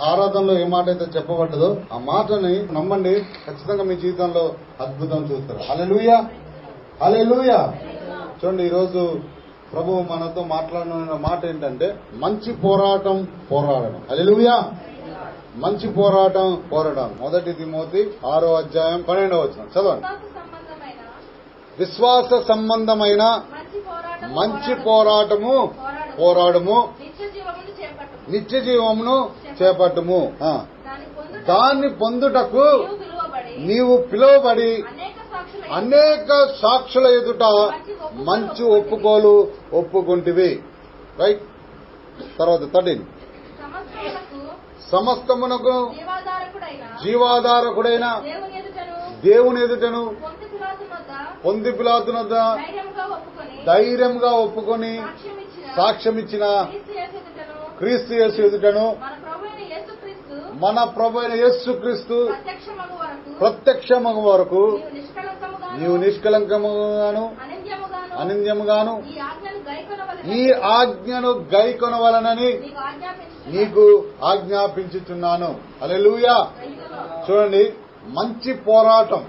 ఆరాధనలో ఏ మాట అయితే చెప్పబడ్డదో ఆ మాటని నమ్మండి, ఖచ్చితంగా మీ జీవితంలో అద్భుతం చూస్తారు. హల్లెలూయా, హల్లెలూయా. చూడండి, ఈరోజు ప్రభువు మనతో మాట్లాడిన మాట ఏంటంటే మంచి పోరాటం పోరాడడం. హల్లెలూయా, మంచి పోరాటం పోరాడడం. 1 తిమోతి 6వ అధ్యాయం 12వ వచనం చదవండి. విశ్వాస సంబంధమైన మంచి పోరాటము పోరాడము, నిత్య జీవమును చేపట్టుము. దాన్ని పొందుటకు నీవు పిలువబడి అనేక సాక్షుల ఎదుట మంచి ఒప్పుకోలు ఒప్పుకుంటివి. రైట్. తర్వాత 13 సమస్తమునకు జీవాధారకుడైన దేవుని ఎదుటను పొంది పిలాతునొద్ద ధైర్యంగా ఒప్పుకొని సాక్ష్యమిచ్చిన క్రీస్తు యేసు ఎదుటను మన ప్రభువైన యేసుక్రీస్తు ప్రత్యక్షమగు వరకు నీవు నిష్కలంకముగాను అనింద్యముగాను ఈ ఆజ్ఞను గైకొనవలనని నీకు ఆజ్ఞాపించుచున్నాను. హల్లెలూయా. చూడండి, మంచి పోరాటం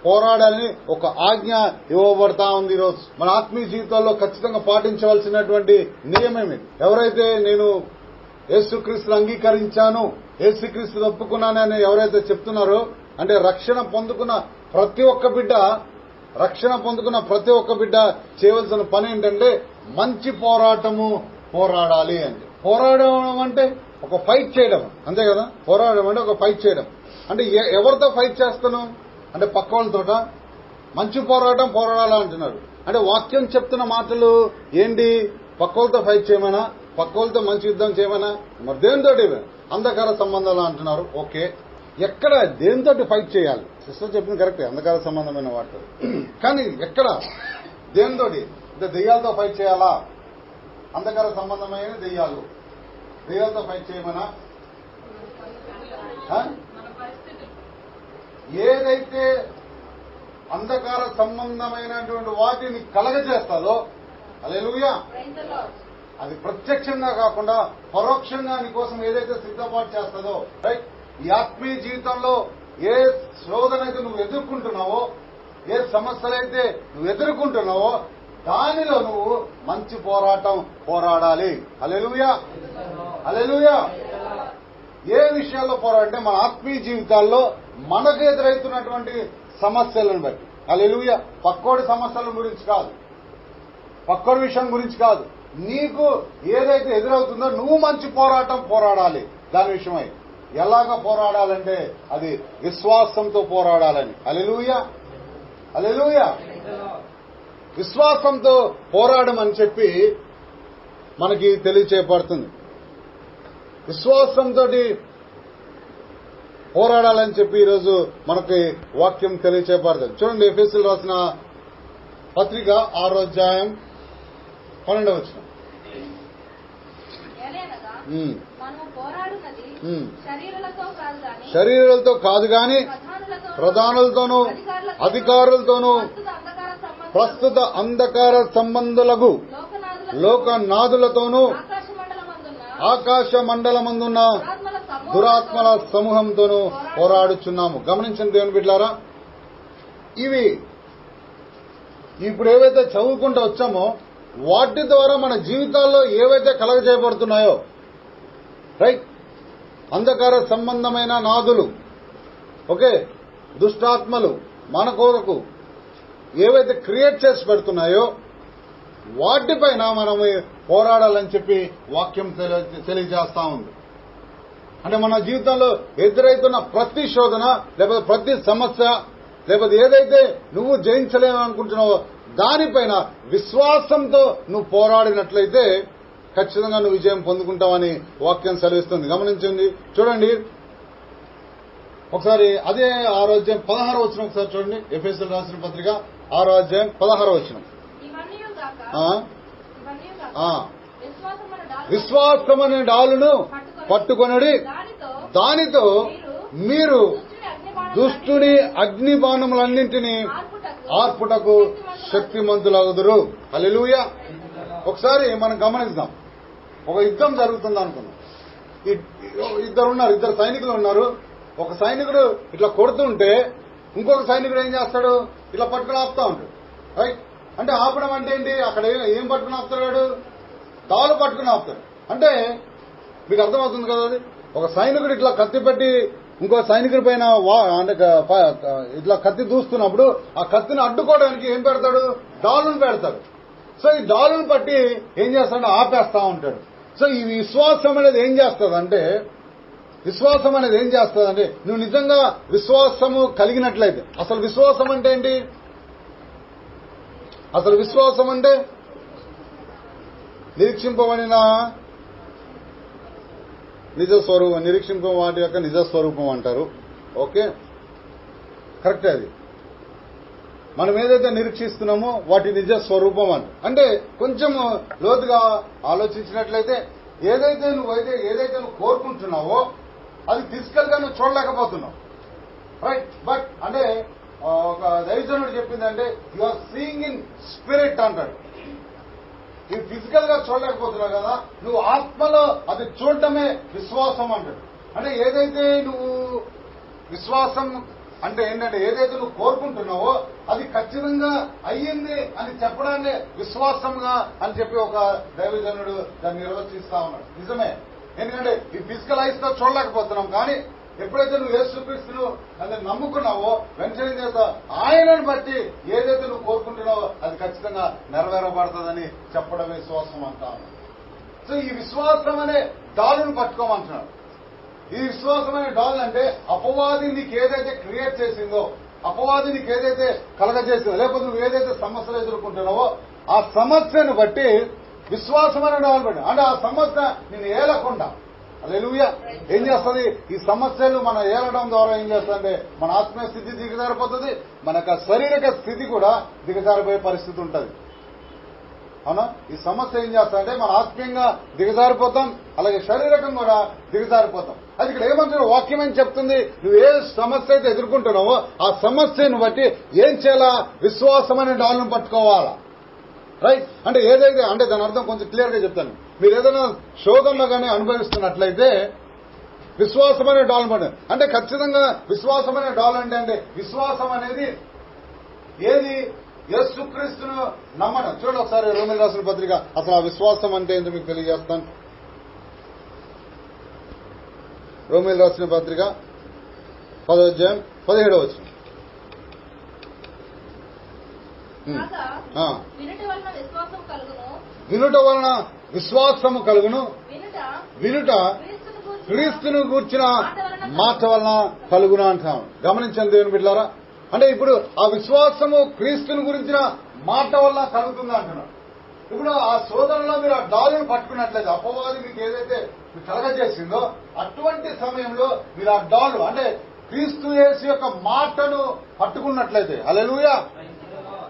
పోరాడాలని ఒక ఆజ్ఞ ఇవ్వబడతా ఉంది. ఈరోజు మన ఆత్మీయ జీవితాల్లో ఖచ్చితంగా పాటించవలసినటువంటి నియమం ఇది. ఎవరైతే నేను యేసుక్రీస్తును అంగీకరించాను, యేసుక్రీస్తును ఒప్పుకున్నానని ఎవరైతే చెప్తున్నారో, అంటే రక్షణ పొందుకున్న ప్రతి ఒక్క బిడ్డ చేయవలసిన పని ఏంటంటే మంచి పోరాటము పోరాడాలి. అంటే పోరాడడం అంటే ఒక ఫైట్ చేయడం, అంతే కదా. పోరాడడం అంటే ఒక ఫైట్ చేయడం. అంటే ఎవరితో ఫైట్ చేస్తాను అంటే పక్క వాళ్ళతోట. మంచి పోరాటం పోరాడాలా అంటున్నారు. అంటే వాక్యం చెప్తున్న మాటలు ఏంటి? పక్క వాళ్ళతో ఫైట్ చేయమనా, పక్క వాళ్ళతో మంచి యుద్ధం చేయమనా? మరి దేనితోటి? అంధకార సంబంధాలు అంటున్నారు. ఓకే, ఎక్కడ దేనితోటి ఫైట్ చేయాలి? సిస్టర్ చెప్పింది కరెక్టే, అంధకార సంబంధమైన వాటితో. కానీ ఎక్కడ దేనితోటి? అంటే దెయ్యాలతో ఫైట్ చేయాలా? అంధకార సంబంధమైన దెయ్యాలతో ఫైట్ చేయమనా? ఏదైతే అంధకార సంబంధమైనటువంటి వాటిని కలగజేస్తాదో, హల్లెలూయా, అది ప్రత్యక్షంగా కాకుండా పరోక్షంగా నీ కోసం ఏదైతే సిద్ధపాటు చేస్తుందో, రైట్. ఈ ఆత్మీయ జీవితంలో ఏ శోధనైతే నువ్వు ఎదుర్కొంటున్నావో, ఏ సమస్యలైతే నువ్వు ఎదుర్కొంటున్నావో, దానిలో నువ్వు మంచి పోరాటం పోరాడాలి. హల్లెలూయా, హల్లెలూయా. ఏ విషయాల్లో పోరాడంటే మన ఆత్మీయ జీవితాల్లో మనకు ఎదురవుతున్నటువంటి సమస్యలను బట్టి. హల్లెలూయా. పక్కోడి సమస్యల గురించి కాదు, పక్కోడి విషయం గురించి కాదు, నీకు ఏదైతే ఎదురవుతుందో నువ్వు మంచి పోరాటం పోరాడాలి. దాని విషయమై ఎలాగ పోరాడాలంటే అది విశ్వాసంతో పోరాడాలని. హల్లెలూయా, హల్లెలూయా. విశ్వాసంతో పోరాడమని చెప్పి మనకి తెలియచేయబడుతుంది. విశ్వాసంతో పోరాడాలని చెప్పి ఈరోజు మనకి వాక్యం తెలియచేయబడుతుంది. చూడండి, ఎఫెసీయులకు రాసిన పత్రిక 6వ అధ్యాయం 12వ వచనం. శరీరాలతో కాదు గాని ప్రధానులతోనూ అధికారులతోనూ ప్రస్తుత అంధకార సంబంధులకు లోకనాథులతోనూ ఆకాశ మండలమందున్న దురాత్మల సమూహంతోనూ పోరాడుచున్నాము. గమనించండి దేవుని బిడ్డలారా, ఇవి ఇప్పుడు ఏవైతే చదువుకుంటూ వచ్చామో వాటి ద్వారా మన జీవితాల్లో ఏవైతే కలగజేయబడుతున్నాయో, రైట్, అంధకార సంబంధమైన నాదులు, ఓకే, దుష్టాత్మలు మన కొరకు ఏవైతే క్రియేట్ చేసి పెడుతున్నాయో వాటిపైన మనం పోరాడాలని చెప్పి వాక్యం తెలియజేస్తా ఉంది. అంటే మన జీవితంలో ఎదురైతున్న ప్రతి శోధన, లేకపోతే ప్రతి సమస్య, లేకపోతే ఏదైతే నువ్వు జయించలేమనుకుంటున్నావో దానిపైన విశ్వాసంతో నువ్వు పోరాడినట్లయితే ఖచ్చితంగా నువ్వు విజయం పొందుకుంటావని వాక్యం సెలవిస్తుంది. గమనించండి, చూడండి ఒకసారి అదే 6వ అధ్యాయం 16వ వచనం ఒకసారి చూడండి. ఎఫెసీయులకు రాసిన పత్రిక 6వ అధ్యాయం 16వ వచనం. విశ్వాసమనే డాలును పట్టుకొనుడి, దానితో మీరు దుష్టుని అగ్నిబాణములన్నింటినీ ఆర్పుటకు శక్తిమంతులగుదురు. హల్లెలూయా. ఒకసారి మనం గమనిద్దాం, ఒక యుద్ధం జరుగుతుంది అనుకున్నాం. ఇద్దరు సైనికులు ఉన్నారు. ఒక సైనికుడు ఇట్లా కొడుతుంటే ఇంకొక సైనికుడు ఏం చేస్తాడు, ఇట్లా పట్టుకుని ఆపుతా ఉంటాడు. రైట్, అంటే ఆపడం అంటే ఏంటి, అక్కడ ఏం పట్టుకుని ఆపుతాడు, తాళ్ళు పట్టుకుని ఆపుతాడు. అంటే మీకు అర్థమవుతుంది కదా, అది ఒక సైనికుడు ఇట్లా కత్తి పెట్టి ఇంకో సైనికుడి పైన అంటే ఇట్లా కత్తి దూస్తున్నప్పుడు ఆ కత్తిని అడ్డుకోవడానికి ఏం పెడతాడు, డాలును పెడతాడు. సో ఈ డాలును పట్టి ఏం చేస్తాడు, ఆపేస్తా ఉంటాడు. సో ఈ విశ్వాసం అనేది ఏం చేస్తుందంటే, నువ్వు నిజంగా విశ్వాసము కలిగినట్లయితే, అసలు విశ్వాసం అంటే ఏంటి, అసలు విశ్వాసం అంటే నిరీక్షింపబడిన నిజ స్వరూపం, నిరీక్షింప వాటి యొక్క నిజ స్వరూపం అంటారు. ఓకే, కరెక్టే. అది మనం ఏదైతే నిరీక్షిస్తున్నామో వాటి నిజ స్వరూపం అంటే కొంచెం లోతుగా ఆలోచించినట్లయితే ఏదైతే నువ్వు కోరుకుంటున్నావో అది ఫిజికల్ గా నువ్వు చూడలేకపోతున్నావు. రైట్, బట్ అంటే ఒక దైవజనుడు చెప్పిందంటే you are seeing in spirit అంటాడు. నువ్వు ఫిజికల్ గా చూడలేకపోతున్నావు కదా, నువ్వు ఆత్మలో అది చూడటమే విశ్వాసం అంటాడు. అంటే ఏదైతే నువ్వు విశ్వాసం అంటే ఏంటంటే ఏదైతే నువ్వు కోరుకుంటున్నావో అది ఖచ్చితంగా అయ్యింది అని చెప్పడాన్ని విశ్వాసంగా అని చెప్పి ఒక దైవజనుడు దాన్ని నిర్వచిస్తా ఉన్నాడు. నిజమే, ఎందుకంటే ఈ ఫిజికల్ ఐస్ తో చూడలేకపోతున్నాం, కానీ ఎప్పుడైతే నువ్వు యేసుక్రీస్తును అది నమ్ముకున్నావో వెంటనే చేత ఆయనను బట్టి ఏదైతే నువ్వు కోరుకుంటున్నావో అది ఖచ్చితంగా నెరవేరబడుతుందని చెప్పడం విశ్వాసం అంటాను. సో ఈ విశ్వాసం అనే డాలును పట్టుకోమంటున్నాడు. ఈ విశ్వాసం అనే డాల్ అంటే అపవాది నీకు ఏదైతే క్రియేట్ చేసిందో, అపవాది నీకు ఏదైతే కలగజేసిందో, లేకపోతే నువ్వు ఏదైతే సమస్యలు ఎదుర్కొంటున్నావో ఆ సమస్యను బట్టి విశ్వాసం అనే డాల్ పెట్టి, అంటే ఆ సమస్య నిన్ను ఏలకుండా హల్లెలూయా ఏం చేస్తుంది, ఈ సమస్యలు మనం ఏలడం ద్వారా ఏం చేస్తుందంటే మన ఆత్మీయ స్థితి దిగజారిపోతుంది, మన శారీరక స్థితి కూడా దిగజారిపోయే పరిస్థితి ఉంటుంది. అవునా, ఈ సమస్య ఏం చేస్తామంటే మన ఆత్మీయంగా దిగజారిపోతాం, అలాగే శారీరకం కూడా దిగజారిపోతాం. అది ఇక్కడ ఏమంటారు, వాక్యం ఏం చెప్తుంది, నువ్వు ఏ సమస్య అయితే ఎదుర్కొంటున్నావో ఆ సమస్యను బట్టి ఏం చేయాలా, విశ్వాసం అనే డాల్ను పట్టుకోవాలా. రైట్, అంటే ఏదైతే అంటే దాని అర్థం కొంచెం క్లియర్ గా చెప్తాను. మీరు ఏదైనా శోధనలో కానీ అనుభవిస్తున్నట్లయితే విశ్వాసం అనే డాల్ అంటే ఖచ్చితంగా విశ్వాసం అనే డాల్ అంటే విశ్వాసం అనేది ఏది, యేసుక్రీస్తును నమ్మడం. చూడండి ఒకసారి రోమీయులకు రాసిన పత్రిక, అసలు ఆ విశ్వాసం అంటే ఏంటో మీకు తెలియజేస్తాను. రోమీయులకు రాసిన పత్రిక 10వ అధ్యాయం 17వ వచనం. వినుట వలన విశ్వాసము కలుగును, వినుట క్రీస్తును గూర్చిన మాట వలన కలుగును అంటాం. గమనించండి దేవుని బిడ్డలారా, అంటే ఇప్పుడు ఆ విశ్వాసము క్రీస్తుని గురించిన మాట వల్ల కలుగుతుంది అంటున్నాడు. ఇప్పుడు ఆ శోధనలో మీరు ఆ డాలును పట్టుకున్నట్లయితే, అపవాది మీకు ఏదైతే కలగజేసిందో అటువంటి సమయంలో మీరు ఆ డాలు అంటే క్రీస్తు యేసు యొక్క మాటను పట్టుకున్నట్లయితే, హల్లెలూయా,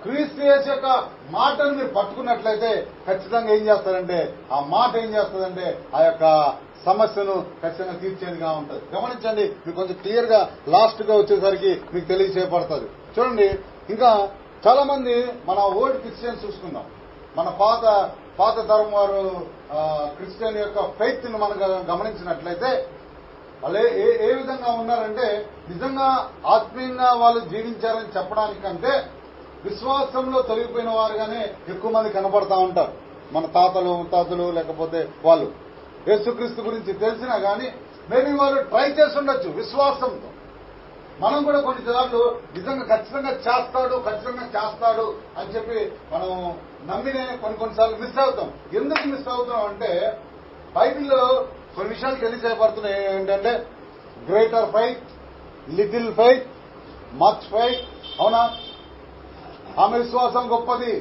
క్రీస్తు యేసు యొక్క మాటను మీరు పట్టుకున్నట్లయితే ఖచ్చితంగా ఏం చేస్తారంటే ఆ మాట ఏం చేస్తుందంటే ఆ యొక్క సమస్యను ఖచ్చితంగా తీర్చేదిగా ఉంటుంది. గమనించండి, మీకు కొంచెం క్లియర్ గా లాస్ట్ గా వచ్చేసరికి మీకు తెలియచేయబడుతుంది. చూడండి, ఇంకా చాలా మంది మన ఓల్డ్ క్రిస్టియన్స్ చూసుకుందాం, మన పాత తరం వారు క్రిస్టియన్ యొక్క ఫెయిత్ ను మనం గమనించినట్లయితే వాళ్ళు ఏ విధంగా ఉన్నారంటే నిజంగా ఆత్మీయంగా వాళ్ళు జీవించారని చెప్పడానికంటే విశ్వాసంలో తొలగిపోయిన వారుగానే ఎక్కువ మంది కనపడతా ఉంటారు. మన తాతలు లేకపోతే వాళ్ళు యేసుక్రీస్తు గురించి తెలిసినా గానీ మేబీ వాళ్ళు ట్రై చేసి ఉండొచ్చు విశ్వాసంతో. మనం కూడా కొన్నిసార్లు నిజంగా ఖచ్చితంగా చేస్తాడు అని చెప్పి మనం నమ్మినే కొన్నిసార్లు మిస్ అవుతాం. ఎందుకు మిస్ అవుతాం అంటే బైబిల్లో కొన్ని విషయాలు తెలియజేయబడుతున్నాయి. ఏంటంటే greater faith, little faith, much faith. అవునా, ఆమె విశ్వాసం గొప్పది,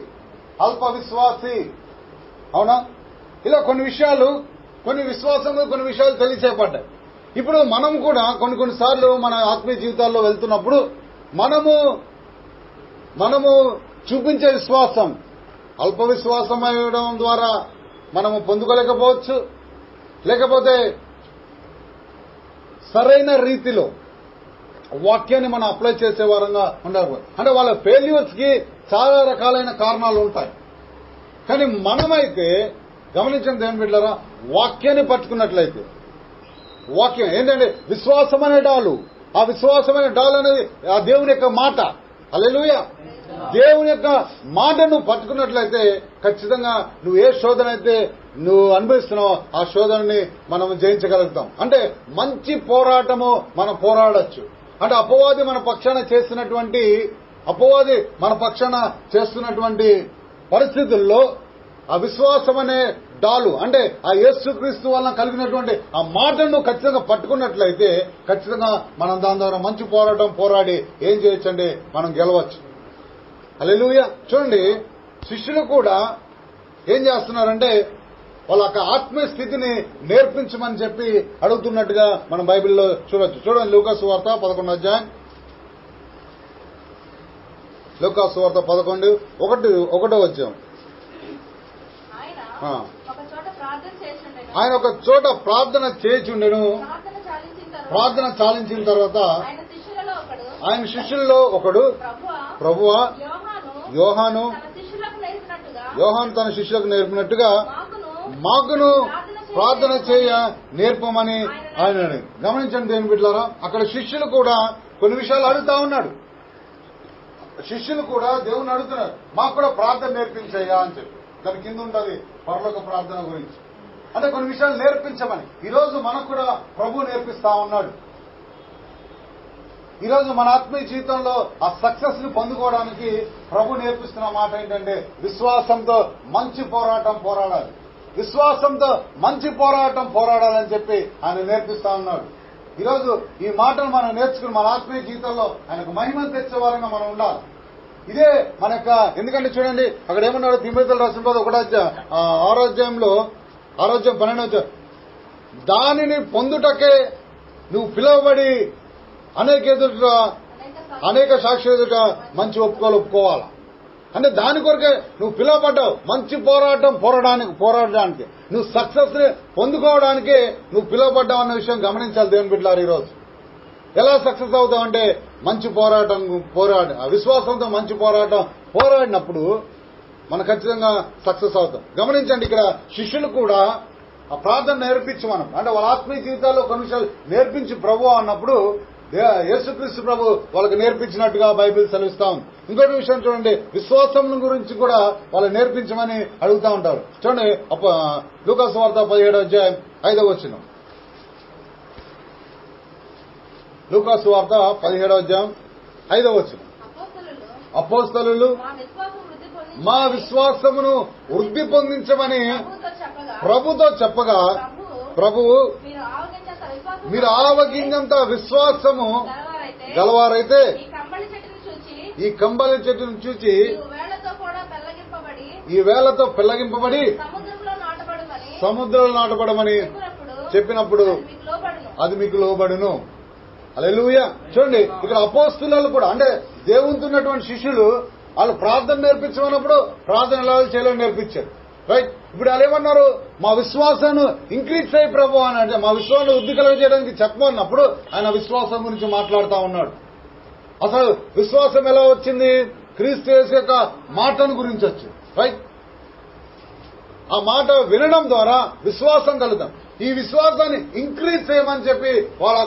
అల్ప విశ్వాసి. అవునా, ఇలా కొన్ని విశ్వాసంలో కొన్ని విషయాలు తెలియచేయబడ్డాయి. ఇప్పుడు మనం కూడా కొన్నిసార్లు మన ఆత్మీయ జీవితాల్లో వెళ్తున్నప్పుడు మనము చూపించే విశ్వాసం అల్ప విశ్వాసం అవ్వడం ద్వారా మనము పొందుకోలేకపోవచ్చు, లేకపోతే సరైన రీతిలో వాక్యాన్ని మనం అప్లై చేసే వారంగా ఉండాలి. అంటే వాళ్ళ ఫెయిల్యూర్స్ కి చాలా రకాలైన కారణాలు ఉంటాయి. కానీ మనమైతే గమనించండి దేవుని బిడ్డలారా, వాక్యాన్ని పట్టుకున్నట్లయితే వాక్యం ఏంటంటే విశ్వాసం అనే డాలు. ఆ విశ్వాసమైన డాల్ అనేది ఆ దేవుని యొక్క మాట. హల్లెలూయా. దేవుని యొక్క మాటను పట్టుకున్నట్లయితే ఖచ్చితంగా నువ్వు ఏ శోధన అయితే నువ్వు అనుభవిస్తున్నావో ఆ శోధనని మనం జయించగలుగుతాం. అంటే మంచి పోరాటము మనం పోరాడొచ్చు. అంటే అపవాది మన పక్షాన చేస్తున్నటువంటి పరిస్థితుల్లో ఆ విశ్వాసం అనే డాలు అంటే ఆ యేసుక్రీస్తు వలన కలిగినటువంటి ఆ మాటను ఖచ్చితంగా పట్టుకున్నట్లయితే ఖచ్చితంగా మనం దాని ద్వారా మంచి పోరాటం పోరాడి ఏం చేయొచ్చండి, మనం గెలవచ్చు. హల్లెలూయా. చూడండి, శిష్యులు కూడా ఏం చేస్తున్నారంటే వాళ్ళ ఆత్మీయ స్థితిని నేర్పించమని చెప్పి అడుగుతున్నట్టుగా మనం బైబిల్లో చూడొచ్చు. చూడండి, లూకా సువార్త 11వ అధ్యాయం. లూకా సువార్త 11:1 వచ్చాం. ఆయన ఒక చోట ప్రార్థన చేయుచుండెను. ప్రార్థన చాలించిన తర్వాత ఆయన శిష్యుల్లో ఒకడు, ప్రభువా, యోహాను తన శిష్యులకు నేర్పినట్టుగా మాకును ప్రార్థన చేయ నేర్పమని ఆయన గమనించండి. దేవుని బిడ్డలారా, అక్కడ శిష్యులు కూడా కొన్ని విషయాలు అడుగుతా ఉన్నాడు. శిష్యులు కూడా దేవుని అడుగుతున్నారు, మాకు కూడా ప్రార్థన నేర్పించయ్యా అని చెప్పి. దాని కింద ఉంటుంది పరలోక ప్రార్థన గురించి. అంటే కొన్ని విషయాలు నేర్పించమని ఈరోజు మనకు కూడా ప్రభు నేర్పిస్తా ఉన్నాడు. ఈరోజు మన ఆత్మీయ జీవితంలో ఆ సక్సెస్ ని పొందుకోవడానికి ప్రభు నేర్పిస్తున్న మాట ఏంటంటే విశ్వాసంతో మంచి పోరాటం పోరాడాలి. విశ్వాసంతో మంచి పోరాటం పోరాడాలని చెప్పి ఆయన నేర్పిస్తా ఉన్నాడు. ఈరోజు ఈ మాటను మనం నేర్చుకుని మన ఆత్మీయ జీవితంలో ఆయనకు మహిమను తెచ్చే వారంగా మనం ఉండాలి. ఇదే మన యొక్క, ఎందుకంటే చూడండి అక్కడ ఏమన్నాడు, తిమోతిలో రాసిన 6వ అధ్యాయంలో 12వ దానిని పొందుటకే నువ్వు పిలువబడి అనేక సాక్షి ఎదుట మంచి ఒప్పుకోవాలా. అంటే దాని కొరకే నువ్వు పిలువబడ్డావు. మంచి పోరాటం పోరాడడానికి నువ్వు సక్సెస్ ని పొందుకోవడానికే నువ్వు పిలువబడ్డావు అన్న విషయం గమనించాలి దేవుని బిడ్డలారా. ఈరోజు ఎలా సక్సెస్ అవుతావంటే మంచి పోరాటం విశ్వాసంతో మంచి పోరాటం పోరాడినప్పుడు మనం ఖచ్చితంగా సక్సెస్ అవుతాం. గమనించండి, ఇక్కడ శిష్యులు కూడా ఆ ప్రార్థన నేర్పించి మనం అంటే వాళ్ళ ఆత్మీయ జీవితాల్లో కొన్ని విషయాలు నేర్పించి ప్రభు అన్నప్పుడు యేసుక్రీస్తు ప్రభు వాళ్ళకి నేర్పించినట్టుగా బైబిల్ సెలవిస్తా ఉంది. ఇంకొక విషయం చూడండి, విశ్వాసం గురించి కూడా వాళ్ళు నేర్పించమని అడుగుతా ఉంటారు. చూడండి, లూకా సువార్త 17వ అధ్యాయం 5వ వచనం. లూకా సువార్త 17వ అధ్యాయం 5వ వచనం. అపోస్తలులు మా విశ్వాసమును వృద్ధి పొందించమని ప్రభుతో చెప్పగా ప్రభువు మీరు ఆవగింజంత విశ్వాసము గలవారైతే ఈ కంబలి చెట్టును చూచి ఈ వేళ్లతో పెళ్లగింపబడి సముద్రంలో నాటబడమని చెప్పినప్పుడు అది మీకు లోబడును. హల్లెలూయా. చూడండి, ఇక్కడ అపోస్తలులు కూడా అంటే దేవునితో ఉన్నటువంటి శిష్యులు వాళ్ళు ప్రార్థన నేర్పించమన్నప్పుడు ప్రార్థన ఎలా చేయాలని నేర్పించారు. రైట్. ఇప్పుడు వాళ్ళు ఏమన్నారు, మా విశ్వాసాన్ని ఇంక్రీజ్ చేయి ప్రభు అని అంటే మా విశ్వాసాన్ని వృద్ధి కలగజేయడానికి చెప్పమన్నప్పుడు ఆయన విశ్వాసం గురించి మాట్లాడుతూ ఉన్నాడు. అసలు విశ్వాసం ఎలా వచ్చింది? క్రీస్తు యేసు యొక్క మాటను గురించి వచ్చింది. రైట్. ఆ మాట వినడం ద్వారా విశ్వాసం కలుగుతాం. ఈ విశ్వాసాన్ని ఇంక్రీజ్ చేయమని చెప్పి వాళ్ళు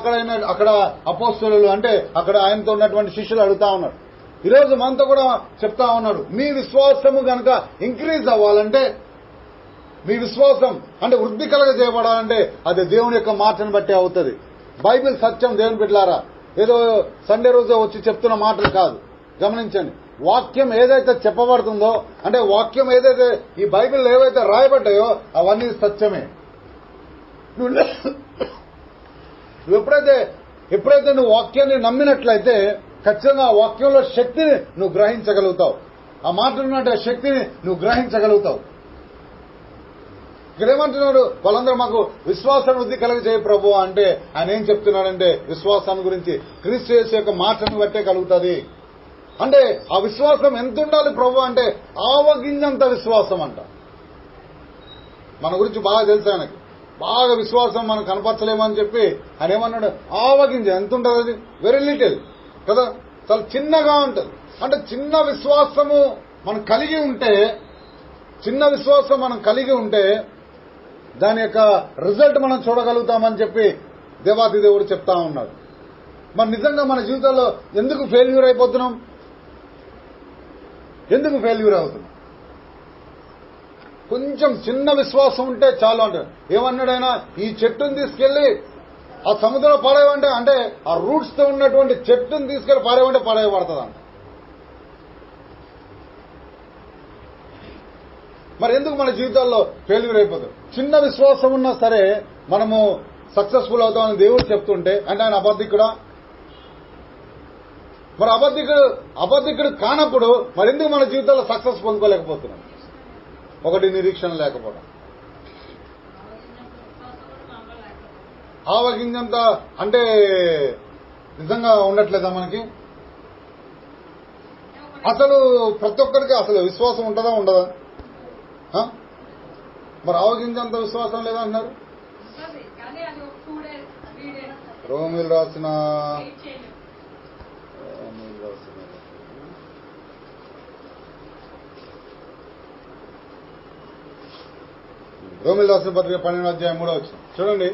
అక్కడ అపోస్తలులు అంటే అక్కడ ఆయనతో ఉన్నటువంటి శిష్యులు అడుగుతా ఉన్నారు. ఈరోజు మనతో కూడా చెప్తా ఉన్నాడు, మీ విశ్వాసము గనక ఇంక్రీజ్ అవ్వాలంటే, మీ విశ్వాసం అంటే వృద్ధి కలగజేయబడాలంటే అది దేవుని యొక్క మాటను బట్టి అవుతుంది. బైబిల్ సత్యం దేవుని బిడ్డలారా, ఏదో సండే రోజు వచ్చి చెప్తున్న మాటలు కాదు. గమనించండి, వాక్యం ఏదైతే చెప్పబడుతుందో అంటే వాక్యం ఏదైతే ఈ బైబిల్ ఏవైతే రాయబడ్డాయో అవన్నీ సత్యమే. నువ్వు ఎప్పుడైతే నువ్వు వాక్యాన్ని నమ్మినట్లయితే ఖచ్చితంగా ఆ వాక్యంలో శక్తిని నువ్వు గ్రహించగలుగుతావు. ఆ మాటలున్నట్టు శక్తిని నువ్వు గ్రహించగలుగుతావు. ఇక్కడ ఏమంటున్నాడు, వాళ్ళందరూ మాకు విశ్వాసాన్ని వృద్ధి కలగజేయ ప్రభు అంటే ఆయన ఏం చెప్తున్నాడంటే విశ్వాసాన్ని గురించి క్రీస్తు యేసు యొక్క మాటను బట్టే కలుగుతుంది. అంటే ఆ విశ్వాసం ఎంత ఉండాలి ప్రభు అంటే ఆవగింజంత విశ్వాసం అంట. మన గురించి బాగా తెలుసు ఆయనకి, బాగా విశ్వాసం మనం కనపరచలేమని చెప్పి ఆయన ఏమన్నాడు, ఆవగింజ ఎంత ఉంటుంది, అది వెరీ లిటిల్ కదా, చాలా చిన్నగా ఉంటుంది. అంటే చిన్న విశ్వాసము మనం కలిగి ఉంటే దాని యొక్క రిజల్ట్ మనం చూడగలుగుతామని చెప్పి దేవాతి దేవుడు చెప్తా ఉన్నాడు. మరి నిజంగా మన జీవితంలో ఎందుకు ఫెయిల్యూర్ అయిపోతున్నాం? ఎందుకు ఫెయిల్యూర్ అవుతున్నాం? కొంచెం చిన్న విశ్వాసం ఉంటే చాలు అంటాడు. ఏమన్నాడైనా, ఈ చెట్టును తీసుకెళ్లి ఆ సముద్రంలో పడేయమంటే, అంటే ఆ రూట్స్ తో ఉన్నటువంటి చెట్టును తీసుకెళ్లి పడేయమంటే పడేయబడుతుందంట. మరి ఎందుకు మన జీవితాల్లో ఫెయిల్యూర్ అయిపోతుంది? చిన్న విశ్వాసం ఉన్నా సరే మనము సక్సెస్ఫుల్ అవుతామని దేవుడు చెప్తుంటే, అంటే ఆయన అబద్ధికుడా? మరి అబద్ధికుడు కానప్పుడు మరి ఎందుకు మన జీవితాల్లో సక్సెస్ పొందుకోలేకపోతున్నాం? ఒకటి, నిరీక్షణ లేకపోవడం. ఆవగింజంత అంటే నిజంగా ఉండట్లేదా మనకి? అసలు ప్రతి ఒక్కరికి అసలు విశ్వాసం ఉంటుందా ఉండదా? మరి ఆవగింజంత విశ్వాసం లేదా అన్నారు. రోమిలు రాసిన పత్రిక 12వ అధ్యాయం 3వ వచనం చూడండి.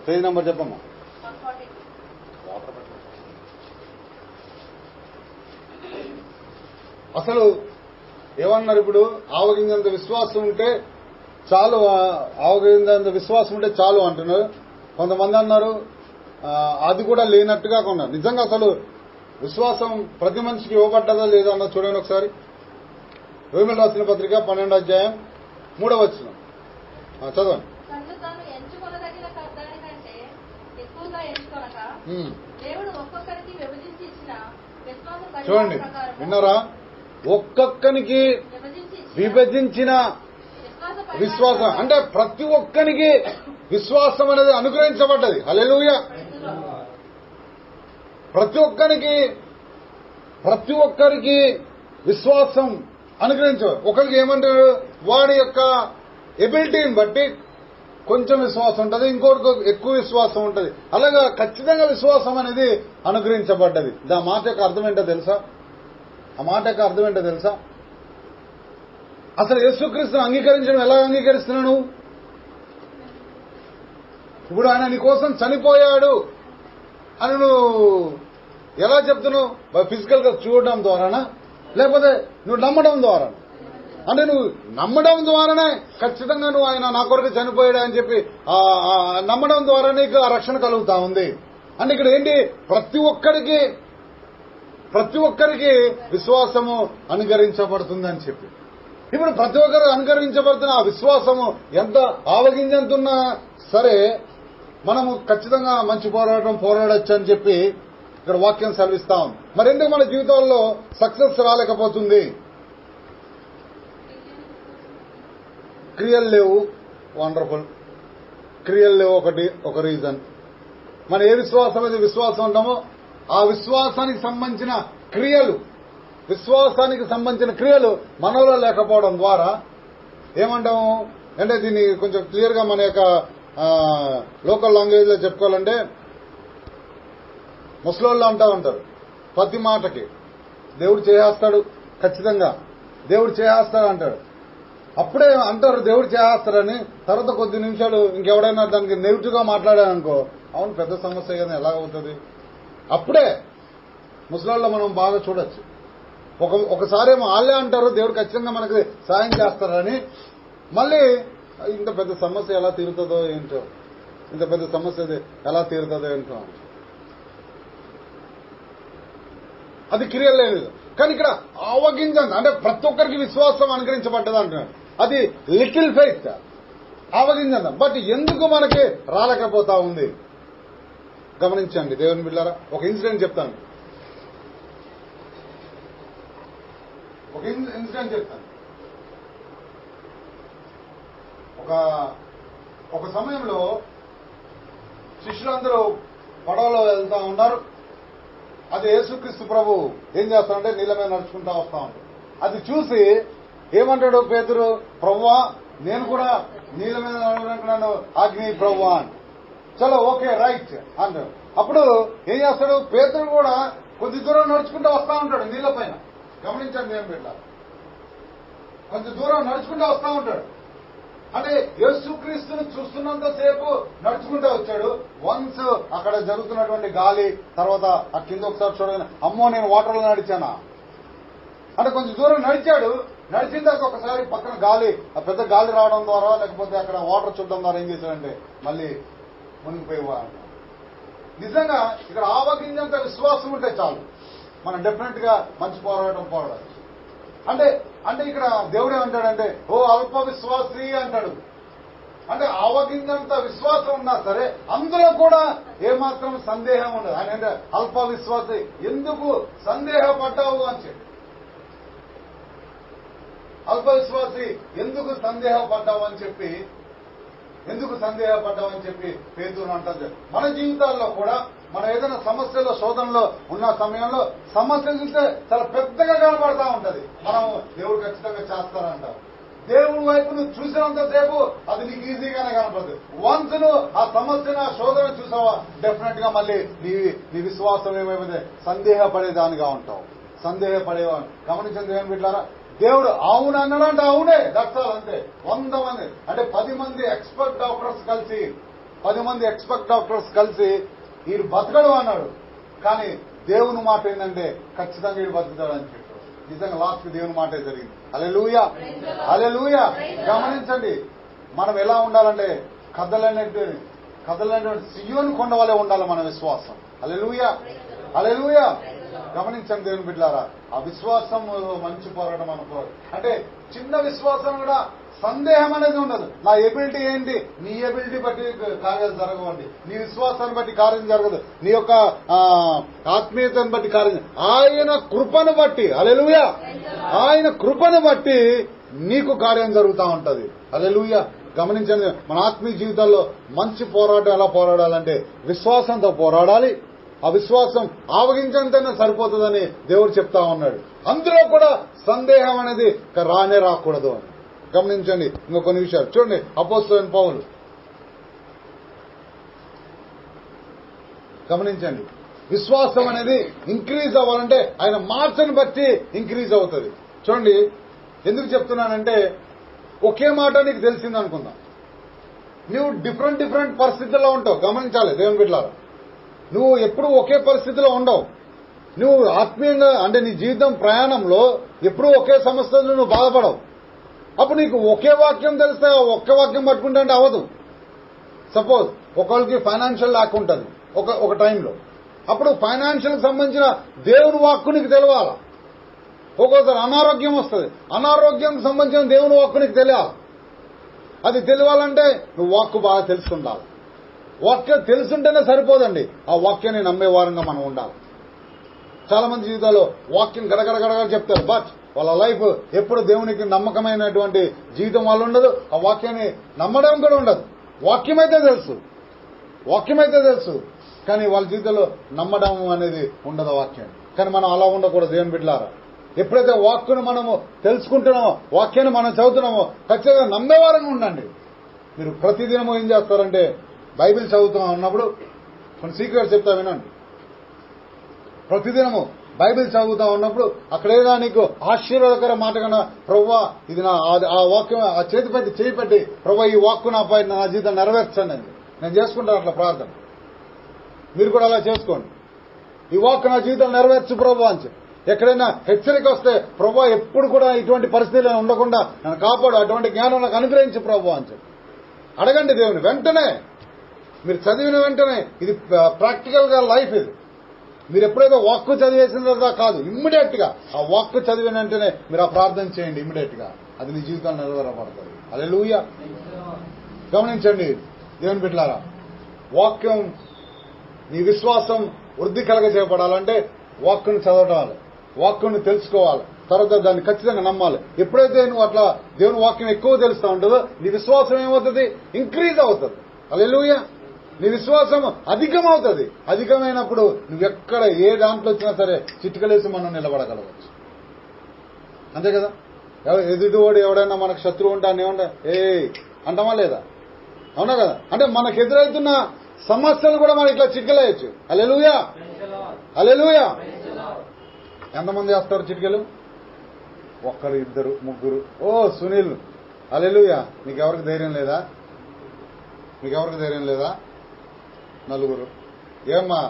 పేజ్ నంబర్ చెప్పమ్మా. అసలు ఏమన్నారు ఇప్పుడు? ఆవగింజంత విశ్వాసం ఉంటే చాలు, ఆవగింజంత విశ్వాసం ఉంటే చాలు అంటున్నారు. కొంతమంది అన్నారు అది కూడా లేనట్టుగా కొన్నారు. నిజంగా అసలు విశ్వాసం ప్రతి మనిషికి ఇవ్వబడ్డదా లేదా అన్నది చూడండి ఒకసారి. రోమిలు రాసిన పత్రిక 12వ అధ్యాయం 3వ వచనం చదవండి. చూడండి, విన్నారా? ఒక్కొక్కనికి విభజించిన విశ్వాసం అంటే ప్రతి ఒక్కరికి విశ్వాసం అనేది అనుగ్రహించబడ్డది. హల్లెలూయా. ప్రతి ఒక్కరికి విశ్వాసం అనుగ్రహించారు. ఒకరికి ఏమంటారు? వాడి యొక్క ఎబిలిటీని బట్టి కొంచెం విశ్వాసం ఉంటుంది, ఇంకోటికి ఎక్కువ విశ్వాసం ఉంటుంది. అలాగా ఖచ్చితంగా విశ్వాసం అనేది అనుగ్రహించబడ్డది. ఆ మాట యొక్క అర్థం ఏంటో తెలుసా? అసలు యేసుక్రీస్తును అంగీకరించడం ఎలా అంగీకరిస్తున్నాను? ఇప్పుడు ఆయన నీ కోసం చనిపోయాడు అని నువ్వు ఎలా చెప్తున్నావు? ఫిజికల్ గా చూడడం ద్వారానా, లేకపోతే నువ్వు నమ్మడం ద్వారా? అంటే నువ్వు నమ్మడం ద్వారానే ఖచ్చితంగా నువ్వు ఆయన నా కొరకు చనిపోయాడు అని చెప్పి నమ్మడం ద్వారా నీకు ఆ రక్షణ కలుగుతా ఉంది. అంటే ఇక్కడ ఏంటి? ప్రతి ఒక్కరికి విశ్వాసము అనుగరించబడుతుందని చెప్పి, ఇప్పుడు ప్రతి ఒక్కరు అనుగరించబడుతున్న ఆ విశ్వాసము ఎంత ఆవగింజంతున్నా సరే మనము ఖచ్చితంగా మంచి పోరాడొచ్చు అని చెప్పి ఇక్కడ వాక్యం సెలవిస్తా ఉంది. మరి ఎందుకు మన జీవితాల్లో సక్సెస్ రాలేకపోతుంది? క్రియలు లేవు. వండర్ఫుల్. క్రియలు లేవు ఒక రీజన్. మనం ఏ విశ్వాసం అయితే విశ్వాసం ఉంటామో ఆ విశ్వాసానికి సంబంధించిన క్రియలు మనలో లేకపోవడం ద్వారా ఏమంటాము అంటే, దీన్ని కొంచెం క్లియర్ గా మన యొక్క లోకల్ లాంగ్వేజ్ లో చెప్పుకోవాలంటే, ముసలోళ్ళు అంటా ఉంటారు ప్రతి మాటకి దేవుడు చేసేస్తాడు, ఖచ్చితంగా దేవుడు చేసేస్తాడు అంటాడు. అప్పుడే అంటారు దేవుడు చేస్తారని, తర్వాత కొద్ది నిమిషాలు ఇంకెవడైనా దానికి నెగిటివ్ గా మాట్లాడారనుకో, అవును పెద్ద సమస్య కదా ఎలాగవుతుంది. అప్పుడే ముసలాళ్ళలో మనం బాగా చూడొచ్చు. ఒకసారి వాళ్ళే అంటారు దేవుడు ఖచ్చితంగా మనకి సాయం చేస్తారని, మళ్ళీ ఇంత పెద్ద సమస్య ఎలా తీరుతుందో ఏంటో, అది క్రియలు లేదు. కానీ ఇక్కడ ఆవగింజంత అంటే ప్రతి ఒక్కరికి విశ్వాసం అనుగ్రహించబడ్డది అంటున్నాడు. అది లిటిల్ ఫెయిత్, ఆవగింజంత. బట్ ఎందుకు మనకి రాలేకపోతా ఉంది? గమనించండి దేవుని బిడ్డలారా. ఒక ఇన్సిడెంట్ చెప్తాను. ఒక సమయంలో శిష్యులందరూ పడవలో వెళ్తా ఉన్నారు. అది యేసుక్రీస్తు ప్రభు ఏం చేస్తాడంటే నీళ్ళ మీద నడుచుకుంటా వస్తా ఉంటాడు. అది చూసి ఏమంటాడు పేతురు? ప్రభువా, నేను కూడా నీళ్ళ మీద నడవడానికి ఆజ్ఞ ప్రభువా అని. చలో ఓకే రైట్ అంటాడు. అప్పుడు ఏం చేస్తాడు? పేతురు కూడా కొద్ది దూరం నడుచుకుంటూ వస్తా ఉంటాడు నీళ్ల పైన. గమనించండి ఏం పెట్టాలి, కొంచెం దూరం నడుచుకుంటూ వస్తా ఉంటాడు. అంటే యేసుక్రీస్తుని చూస్తున్నంతసేపు నడుచుకుంటూ వచ్చాడు. వన్స్ అక్కడ జరుగుతున్నటువంటి గాలి తర్వాత ఆ కింద ఒకసారి చూడగానే అమ్మో నేను వాటర్లో నడిచానా అంటే కొంచెం దూరం నడిచాడు. నడిచిన తర్వాత ఒకసారి పక్కన గాలి ఆ పెద్ద గాలి రావడం ద్వారా లేకపోతే అక్కడ వాటర్ చూడడం ద్వారా ఏం చేశాడంటే మళ్ళీ మునిగిపోయేవాడు. నిజంగా ఇక్కడ ఆవగింజంత విశ్వాసం ఉంటే చాలు మనం డెఫినెట్ గా మంచి పోరాడాలి. అంటే ఇక్కడ దేవుడు ఏమంటాడంటే ఓ అల్ప విశ్వాసి అంటాడు. అంటే ఆవగింజంత విశ్వాసం ఉన్నా సరే అందులో కూడా ఏమాత్రం సందేహం ఉండదు. ఆయన అంటే అల్ప విశ్వాసి ఎందుకు సందేహపడ్డావు అని చెప్పి, అల్ప విశ్వాసి ఎందుకు సందేహపడ్డావు అని చెప్పి పేతురు అంటారు. మన జీవితాల్లో కూడా మనం ఏదైనా సమస్యలో శోధనలో ఉన్న సమయంలో సమస్య చూస్తే చాలా పెద్దగా కనబడతా ఉంటది. మనం దేవుడు ఖచ్చితంగా చేస్తారంటాం. దేవుడి వైపు నువ్వు చూసినంతసేపు అది నీకు ఈజీగానే కనపడదు. వన్స్ నువ్వు ఆ సమస్యను ఆ శోధన చూసావా డెఫినెట్ గా మళ్ళీ నీ విశ్వాసం ఏమైపోతే సందేహపడేదానిగా ఉంటావు. సందేహపడేవాడు గమనించండి ఏం బిడ్డారా, దేవుడు అవును అన్నాడంటే అవునే దట్సాలు అంతే. 100 మంది అంటే 10 మంది ఎక్స్పర్ట్ డాక్టర్స్ కలిసి వీడు బతకడు అన్నాడు. కానీ దేవుని మాట ఏంటంటే ఖచ్చితంగా వీడు బతుకుతాడు అని చెప్పాడు. నిజంగా లాస్ట్ కి దేవుని మాటే జరిగింది. హల్లెలూయా హల్లెలూయా. గమనించండి మనం ఎలా ఉండాలంటే కదలనేటువంటి సియోను కొండ వలె ఉండాలి మన విశ్వాసం. హల్లెలూయా హల్లెలూయా. గమనించండి దేవుని బిడ్డలారా, ఆ విశ్వాసం మంచి పోరాటం అనుకోవాలి. అంటే చిన్న విశ్వాసం కూడా సందేహం అనేది ఉండదు. నా ఎబిలిటీ ఏంటి, నీ ఎబిలిటీ బట్టి కార్యాలు జరగవండి, నీ విశ్వాసాన్ని బట్టి కార్యం జరగదు, నీ యొక్క ఆత్మీయతను బట్టి కార్యం, ఆయన కృపను బట్టి హల్లెలూయా ఆయన కృపను బట్టి నీకు కార్యం జరుగుతూ ఉంటది. హల్లెలూయా. గమనించండి మన ఆత్మీయ జీవితాల్లో మంచి పోరాటం ఎలా పోరాడాలంటే విశ్వాసంతో పోరాడాలి. ఆ విశ్వాసం ఆవగించంతైనా సరిపోతుందని దేవుడు చెప్తా ఉన్నాడు. అందులో కూడా సందేహం అనేది రాకూడదు అని గమనించండి. ఇంకా కొన్ని విషయాలు చూడండి. అపోస్తలుడైన పౌలు గమనించండి, విశ్వాసం అనేది ఇంక్రీజ్ అవ్వాలంటే ఆయన మార్చని బట్టి ఇంక్రీజ్ అవుతుంది. చూడండి ఎందుకు చెప్తున్నానంటే ఒకే మాట నీకు తెలిసింది అనుకుందాం, నువ్వు డిఫరెంట్ పరిస్థితుల్లో ఉంటావు. గమనించాలి దేవుని బిడ్డలారా, నువ్వు ఎప్పుడు ఒకే పరిస్థితిలో ఉండవు. నువ్వు ఆత్మీయంగా అంటే నీ జీవితం ప్రయాణంలో ఎప్పుడూ ఒకే సమస్యలు నువ్వు బాధపడవు. అప్పుడు నీకు ఒకే వాక్యం తెలిస్తే ఒకే వాక్యం పట్టుకుంటే అంటే అవ్వదు. సపోజ్ ఒకరికి ఫైనాన్షియల్ ల్యాక్ ఉంటుంది ఒక టైంలో, అప్పుడు ఫైనాన్షియల్ సంబంధించిన దేవుని వాక్కు నీకు తెలవాలా. ఒక్కోసారి అనారోగ్యం వస్తుంది, అనారోగ్యానికి సంబంధించిన దేవుని వాక్కు నీకు తెలియాలి. అది తెలియాలంటే నువ్వు వాక్కు బాగా తెలుసుకుండాలి. వాక్యం తెలుసుంటేనే సరిపోదండి, ఆ వాక్యాన్ని నమ్మే వారంగా మనం ఉండాలి. చాలా మంది జీవితాల్లో వాక్యం గడగడ చెప్తారు, బట్ వాళ్ళ లైఫ్ ఎప్పుడు దేవునికి నమ్మకమైనటువంటి జీవితం వాళ్ళు ఉండదు. ఆ వాక్యాన్ని నమ్మడం కూడా ఉండదు. వాక్యమైతే తెలుసు కానీ వాళ్ళ జీవితంలో నమ్మడం అనేది ఉండదు వాక్యాన్ని. కానీ మనం అలా ఉండకూడదు దేవుని బిడ్డలారా. ఎప్పుడైతే వాక్కును మనము తెలుసుకుంటున్నామో, వాక్యాన్ని మనం చదువుతున్నామో ఖచ్చితంగా నమ్మేవారంగా ఉండండి. మీరు ప్రతిదినము ఏం చేస్తారంటే బైబిల్ చదువుతా ఉన్నప్పుడు కొన్ని సీక్రెట్స్ చెప్తా వినండి. ప్రతిదినము బైబిల్ చదువుతా ఉన్నప్పుడు అక్కడేదా నీకు ఆశీర్వాదకర మాట కన్నా ప్రభువా ఇది ఆ వాక్యం ఆ చేయి పెట్టి ప్రభువా ఈ వాక్కు నా జీవితం నెరవేర్చండి అని నేను చేసుకుంటాను అట్లా ప్రార్థన. మీరు కూడా అలా చేసుకోండి. ఈ వాక్కు నా జీవితం నెరవేర్చు ప్రభు అని చెప్పి. ఎక్కడైనా హెచ్చరిక వస్తే ప్రభువా ఎప్పుడు కూడా ఇటువంటి పరిస్థితులు ఉండకుండా నన్ను కాపాడు, అటువంటి జ్ఞానం నాకు అనుగ్రహించు ప్రభు అని చెప్పి అడగండి దేవుని. వెంటనే మీరు చదివిన వెంటనే ఇది ప్రాక్టికల్ గా లైఫ్. ఇది మీరు ఎప్పుడైతే వాక్కు చదివేసిన తర్వాత కాదు, ఇమ్మీడియట్ గా ఆ వాక్కు చదివిన వెంటనే మీరు ఆ ప్రార్థన చేయండి. ఇమ్మీడియట్ గా అది నీ జీవితాన్ని నెరవేరపడుతుంది. హల్లెలూయా. గమనించండి దేవుని బిడ్డలారా, వాక్యం నీ విశ్వాసం వృద్ధి కలగజేయబడాలంటే వాక్కును చదవాలి, వాక్కును తెలుసుకోవాలి, తర్వాత దాన్ని ఖచ్చితంగా నమ్మాలి. ఎప్పుడైతే నువ్వు అట్లా దేవుని వాక్యం ఎక్కువ తెలుస్తూ ఉంటుందో నీ విశ్వాసం ఏమవుతుంది, ఇంక్రీజ్ అవుతుంది. హల్లెలూయా. నీ విశ్వాసం అధికమవుతుంది. అధికమైనప్పుడు నువ్వెక్కడ ఏ దాంట్లో వచ్చినా సరే చిటికలేసి మనం నిలబడగలవచ్చు. అంతే కదా. ఎదుటివాడు ఎవడైనా మనకు శత్రువు ఉంటాను ఏమంటా అంటామా లేదా? అవునా కదా. అంటే మనకు ఎదురవుతున్న సమస్యలు కూడా మనం ఇట్లా చిటికలేయచ్చు. హల్లెలూయా హల్లెలూయా. ఎంతమంది వేస్తారు చిటికలు? 1, 2, 3. సునీల్ హల్లెలూయా. మీకెవరికి ధైర్యం లేదా? మీకెవరికి ధైర్యం లేదా? నలుగురు ఏమ్మా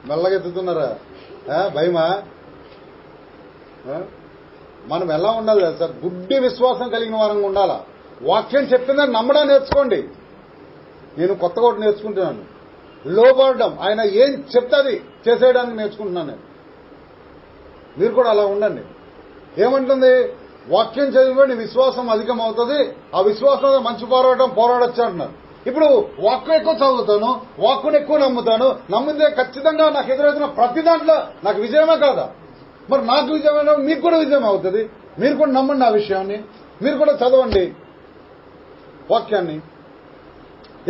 మెల్లగా ఎత్తుతున్నారా? భయమా? మనం ఎలా ఉండాలి సార్? గుడ్డి విశ్వాసం కలిగిన వారంగా ఉండాలా. వాక్యం చెప్పిందని నమ్మడం నేర్చుకోండి. నేను కొత్తగా ఒకటి నేర్చుకుంటున్నాను, లోబడడం. ఆయన ఏం చెప్తాది చేసేయడానికి నేర్చుకుంటున్నాను నేను. మీరు కూడా అలా ఉండండి. ఏమంటుంది? వాక్యం చదివిన విశ్వాసం అధికం అవుతుంది, ఆ విశ్వాసం మంచి పోరాడొచ్చు అంటున్నారు. ఇప్పుడు వాక్యం ఎక్కువ చదువుతాను, వాక్కుని ఎక్కువ నమ్ముతాను, నమ్మితే ఖచ్చితంగా నాకు ఎదురవుతున్న ప్రతి దాంట్లో నాకు విజయమే కాదా? మరి నాకు విజయమైన మీకు కూడా విజయం అవుతుంది. మీరు కూడా నమ్మండి ఆ విషయాన్ని, మీరు కూడా చదవండి వాక్యాన్ని.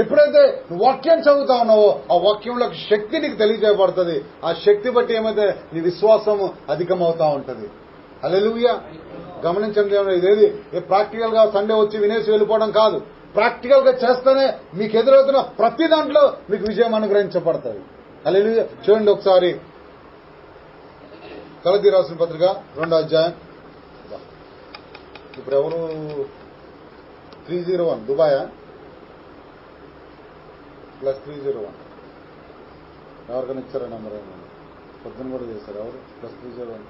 ఎప్పుడైతే నువ్వు వాక్యం చదువుతా ఉన్నావో ఆ వాక్యంలో శక్తి నీకు తెలియజేయబడుతుంది. ఆ శక్తి బట్టి ఏమైతే నీ విశ్వాసము అధికమవుతా ఉంటుంది. హల్లెలూయా. గమనించండి, ఇదేది ప్రాక్టికల్ గా సండే వచ్చి వినేసి వెళ్ళిపోవడం కాదు. ప్రాక్టికల్ గా చేస్తేనే మీకు ఎదురవుతున్న ప్రతి దాంట్లో మీకు విజయం అనుగ్రహించబడుతుంది. హల్లెలూయా. చూడండి ఒకసారి గలతీ రాసిన పత్రిక 2వ అధ్యాయం. ఇప్పుడు ఎవరు 301 దుబాయా +301 ఎవరికైనా ఇచ్చారా నెంబర్? పొద్దున కూడా చేశారు. ఎవరు +301?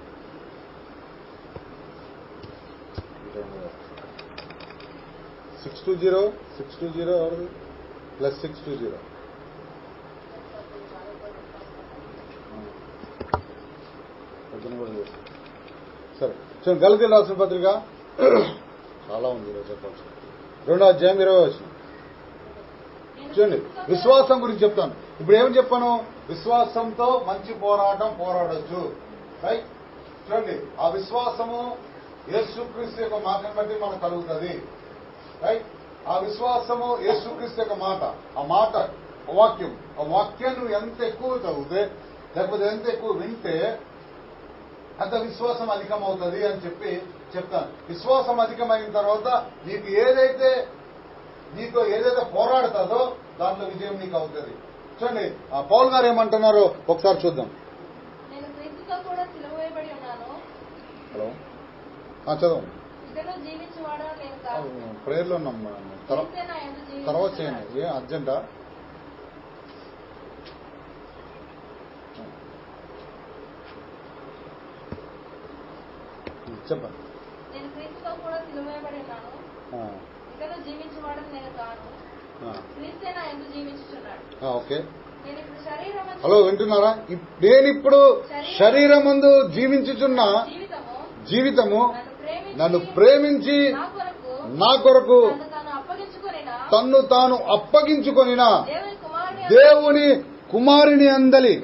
620 ఎవరు? +620 పొద్దున కూడా చేశారు. సరే చూడండి, గలతీ రాసిన పత్రిక చాలా ఉంది చెప్పాల్సి. 2వ అధ్యాయం 20వ వచనం చూడండి. విశ్వాసం గురించి చెప్తాను. ఇప్పుడు ఏమని చెప్పాను? విశ్వాసంతో మంచి పోరాడొచ్చు. రైట్. చూడండి, ఆ విశ్వాసము యేసుక్రీస్తు యొక్క మాటను బట్టి మనకు కలుగుతుంది. రైట్. ఆ విశ్వాసము యేసుక్రీస్తు యొక్క మాట, ఆ మాట వాక్యం, ఆ వాక్యాన్ని నువ్వు ఎంత ఎక్కువ చదివితే లేకపోతే ఎంత ఎక్కువ వింటే అంత విశ్వాసం అధికమవుతుంది అని చెప్పి చెప్తాను. విశ్వాసం అధికమైన తర్వాత నీకు ఏదైతే పోరాడుతుందో దాంట్లో విజయం నీకు అవుతుంది. చూడండి, పౌల్ గారు ఏమంటున్నారో ఒకసారి చూద్దాం. హలో, చదవం. ప్రేయర్లో ఉన్నాం, తర్వాత చేయండి. ఏ అర్జెంటా? చెప్పండి. ఓకే, హలో వింటున్నారా? నేనిప్పుడు శరీరమందు జీవించుచున్న జీవితము నన్ను ప్రేమించి నా కొరకు తన్ను తాను అప్పగించుకొనిన దేవుని కుమారుని అందలి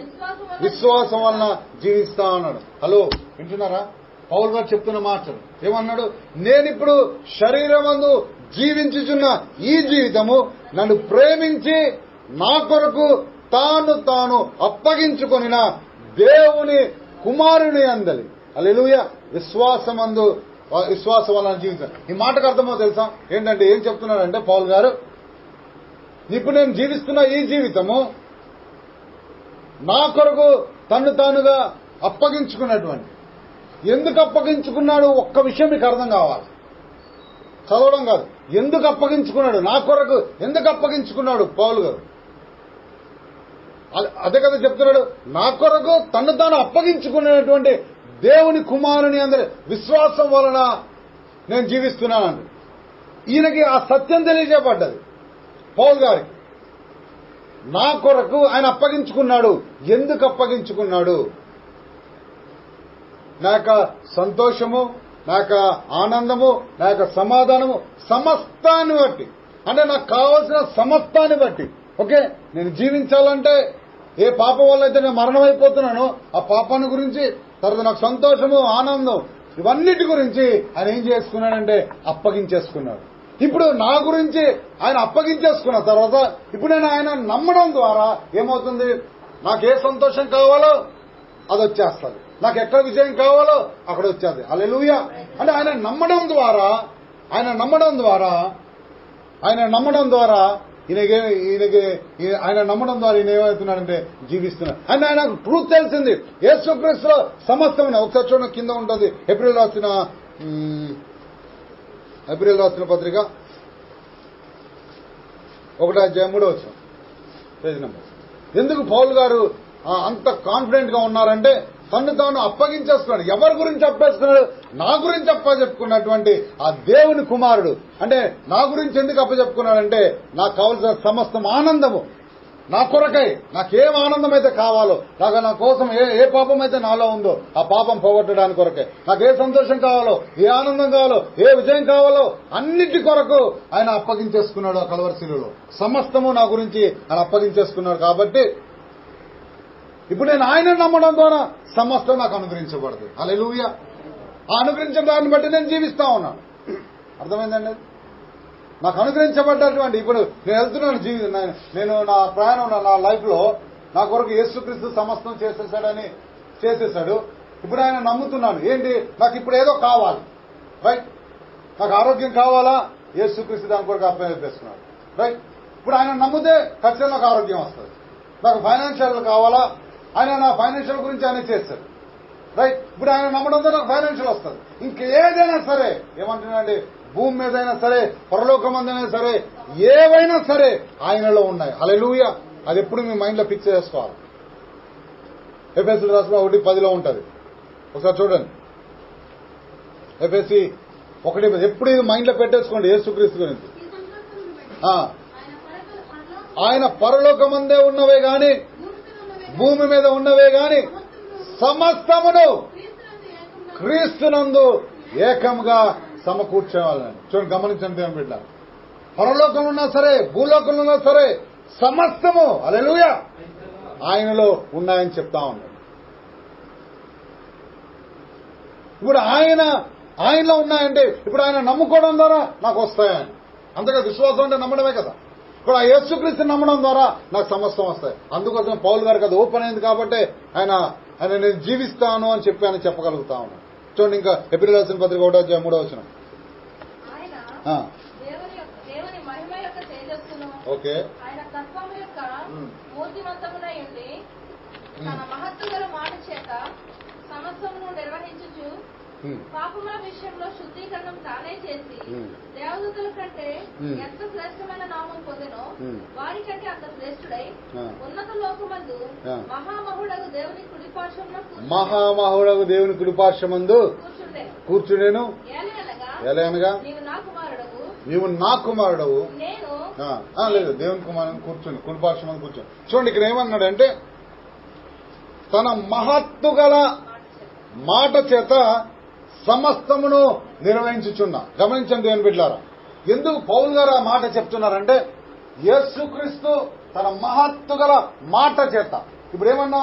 విశ్వాసం వలన జీవిస్తా అన్నాడు. హలో వింటున్నారా? పౌలు గారు చెప్తున్న మాటలు ఏమన్నాడు? నేనిప్పుడు శరీరమందు జీవించుచున్న ఈ జీవితము నన్ను ప్రేమించి నా కొరకు తాను అప్పగించుకొనిన దేవుని కుమారుని అందలి. హల్లెలూయా. విశ్వాసం వలన జీవితం. ఈ మాటకు అర్థమో తెలుసా? ఏంటంటే ఏం చెప్తున్నాడంటే పౌలు గారు, ఇప్పుడు నేను జీవిస్తున్న ఈ జీవితము నా కొరకు తానుగా అప్పగించుకున్నటువంటి. ఎందుకు అప్పగించుకున్నాడు? ఒక్క విషయం మీకు అర్థం కావాలి. చదవడం కాదు, ఎందుకు అప్పగించుకున్నాడు, నా కొరకు ఎందుకు అప్పగించుకున్నాడు పౌలు గారు? అదే కదా చెప్తున్నాడు. నా కొరకు తాను అప్పగించుకునేటువంటి దేవుని కుమారుని అందరి విశ్వాసం వలన నేను జీవిస్తున్నాను. ఈయనకి ఆ సత్యం తెలియజేయబడ్డది పౌలు గారికి. నా కొరకు ఆయన అప్పగించుకున్నాడు. ఎందుకు అప్పగించుకున్నాడు? నా యొక్క సంతోషము, నా యొక్క ఆనందము, నా యొక్క సమాధానము సమస్తాన్ని బట్టి, అంటే నాకు కావాల్సిన సమస్తాన్ని బట్టి. ఓకే, నేను జీవించాలంటే ఏ పాపం వల్ల అయితే నేను మరణం అయిపోతున్నానో ఆ పాపాన్ని గురించి, తర్వాత నాకు సంతోషము, ఆనందం, ఇవన్నిటి గురించి ఆయన ఏం చేసుకున్నాడంటే అప్పగించేసుకున్నాడు. ఇప్పుడు నా గురించి ఆయన అప్పగించేసుకున్న తర్వాత ఇప్పుడు నేను ఆయన నమ్మడం ద్వారా ఏమవుతుంది? నాకే సంతోషం కావాలో అది వచ్చేస్తుంది, నాకు ఎక్కడ విజయం కావాలో అక్కడ వచ్చేది. హల్లెలూయా. అంటే ఆయన నమ్మడం ద్వారా ఈయన ఏమవుతున్నాడంటే జీవిస్తున్నాడు. ఆయన ట్రూత్ తెలిసింది. యేసుక్రీస్తులో సమస్తం. ఒకసారి చూడండి, కింద ఉంటుంది ఏప్రిల్ రాసిన పత్రిక 1:3 పేజ్ నెంబర్. ఎందుకు పౌలు గారు అంత కాన్ఫిడెంట్ గా ఉన్నారంటే తను తాను అప్పగించేసుకున్నాడు. ఎవరి గురించి అప్పేసుకున్నాడు? నా గురించి అప్పచెప్పుకున్నటువంటి ఆ దేవుని కుమారుడు. అంటే నా గురించి ఎందుకు అప్పచెప్పుకున్నాడంటే నాకు కావలసిన సమస్తం ఆనందము నా కొరకై, నాకేం ఆనందం అయితే కావాలో, నా కోసం ఏ పాపం అయితే నాలో ఉందో ఆ పాపం పోగొట్టడానికి కొరకే, నాకు ఏ సంతోషం కావాలో, ఏ ఆనందం కావాలో, ఏ విజయం కావాలో అన్నిటి కొరకు ఆయన అప్పగించేసుకున్నాడు. ఆ కల్వరి శిలువలో సమస్తము నా గురించి ఆయన అప్పగించేసుకున్నాడు. కాబట్టి ఇప్పుడు నేను ఆయన నమ్మడం ద్వారా సమస్తం నాకు అనుగ్రహించబడుతుంది. హల్లెలూయా. ఆ అనుగ్రహించిన దాన్ని బట్టి నేను జీవిస్తా ఉన్నాను. అర్థమైందండి? నాకు అనుగ్రహించబడ్డటువంటి ఇప్పుడు నేను వెళ్తున్నాను నేను నా ప్రయాణం నా లైఫ్ లో నా కొరకు యేసుక్రీస్తు సమస్తం చేసేసాడు. ఇప్పుడు ఆయన నమ్ముతున్నాను. ఏంటి? నాకు ఇప్పుడు ఏదో కావాలి, రైట్? నాకు ఆరోగ్యం కావాలా? యేసుక్రీస్తు దాని కొరకు అప్పగించేసుకున్నాడు, రైట్? ఇప్పుడు ఆయన నమ్మితే ఖచ్చితంగా నాకు ఆరోగ్యం వస్తుంది. నాకు ఫైనాన్షియల్ కావాలా? ఆయన నా ఫైనాన్షియల్ గురించి ఆయన చేస్తాడు, రైట్? ఇప్పుడు ఆయన నమ్మడంతో నాకు ఫైనాన్షియల్ వస్తుంది. ఇంకేదైనా సరే, ఏమంటున్నాండి, భూమి మీదైనా సరే, పరలోకమందైనా సరే, ఏవైనా సరే ఆయనలో ఉన్నాయి. హల్లెలూయా. అది ఎప్పుడు మీ మైండ్ లో ఫిక్స్ చేసుకోవాలి. ఎఫెసీయులకు రాసిన 1:10 ఉంటది. ఒకసారి చూడండి. ఎఫెసీ 1:10 ఎప్పుడు ఇది మైండ్ లో పెట్టేసుకోండి. యేసుక్రీస్తు గురించి ఆయన పరలోకమందే ఉన్నవే గాని భూమి మీద ఉన్నవే గాని సమస్తమును క్రీస్తునందు ఏకంగా సమకూర్చేవాళ్ళని. చూడండి, గమనించండి దేవుని బిడ్డ. పరలోకంలో ఉన్నా సరే, భూలోకంలో ఉన్నా సరే సమస్తము హల్లెలూయా ఆయనలో ఉన్నాయని చెప్తా ఉన్నాడు. ఇప్పుడు ఆయనలో ఉన్నాయంటే ఇప్పుడు ఆయన నమ్ముకోవడం ద్వారా నాకు వస్తాయని. అంతగా విశ్వాసం అంటే నమ్మడమే కదా. ఇప్పుడు ఆ యేసుక్రీస్తు నమ్మడం ద్వారా నాకు సమస్తం వస్తాయి. అందుకోసం పౌలు గారికి అది ఓపెన్ అయింది కాబట్టి ఆయన నేను జీవిస్తాను అని చెప్పి ఆయన చెప్పగలుగుతా ఉన్నాను. చూడండి, ఇంకా ఎబ్రియులకు రాసిన పత్రిక 1:3 ఓకే. పాపముల విషయంలో శుద్ధీకరణం తానే చేసి దేవదూతల కంటే ఎంత శ్రేష్టమైన నామం పొందెనో వారికంటే అంత శ్రేష్ఠుడై ఉన్నత లోకమందు మహామహుడగు దేవుని కుడిపార్శ్వమందు కూర్చుండెను. ఎలయనగా నీవు నా కుమారుడవు. లేదు, దేవుని కుమారుని కూర్చుని కుడిపార్శ్వమందు కూర్చుని. చూడండి, ఇక్కడ ఏమన్నాడంటే తన మహత్తు గల మాట చేత సమస్తమును నిర్వహించుచున్నా. గమనించండి దేవుని బిడ్డలారా, ఎందుకు పౌలు గారు ఆ మాట చెప్తున్నారంటే యేసుక్రీస్తు తన మహత్తు గల మాట చేత. ఇప్పుడు ఏమన్నా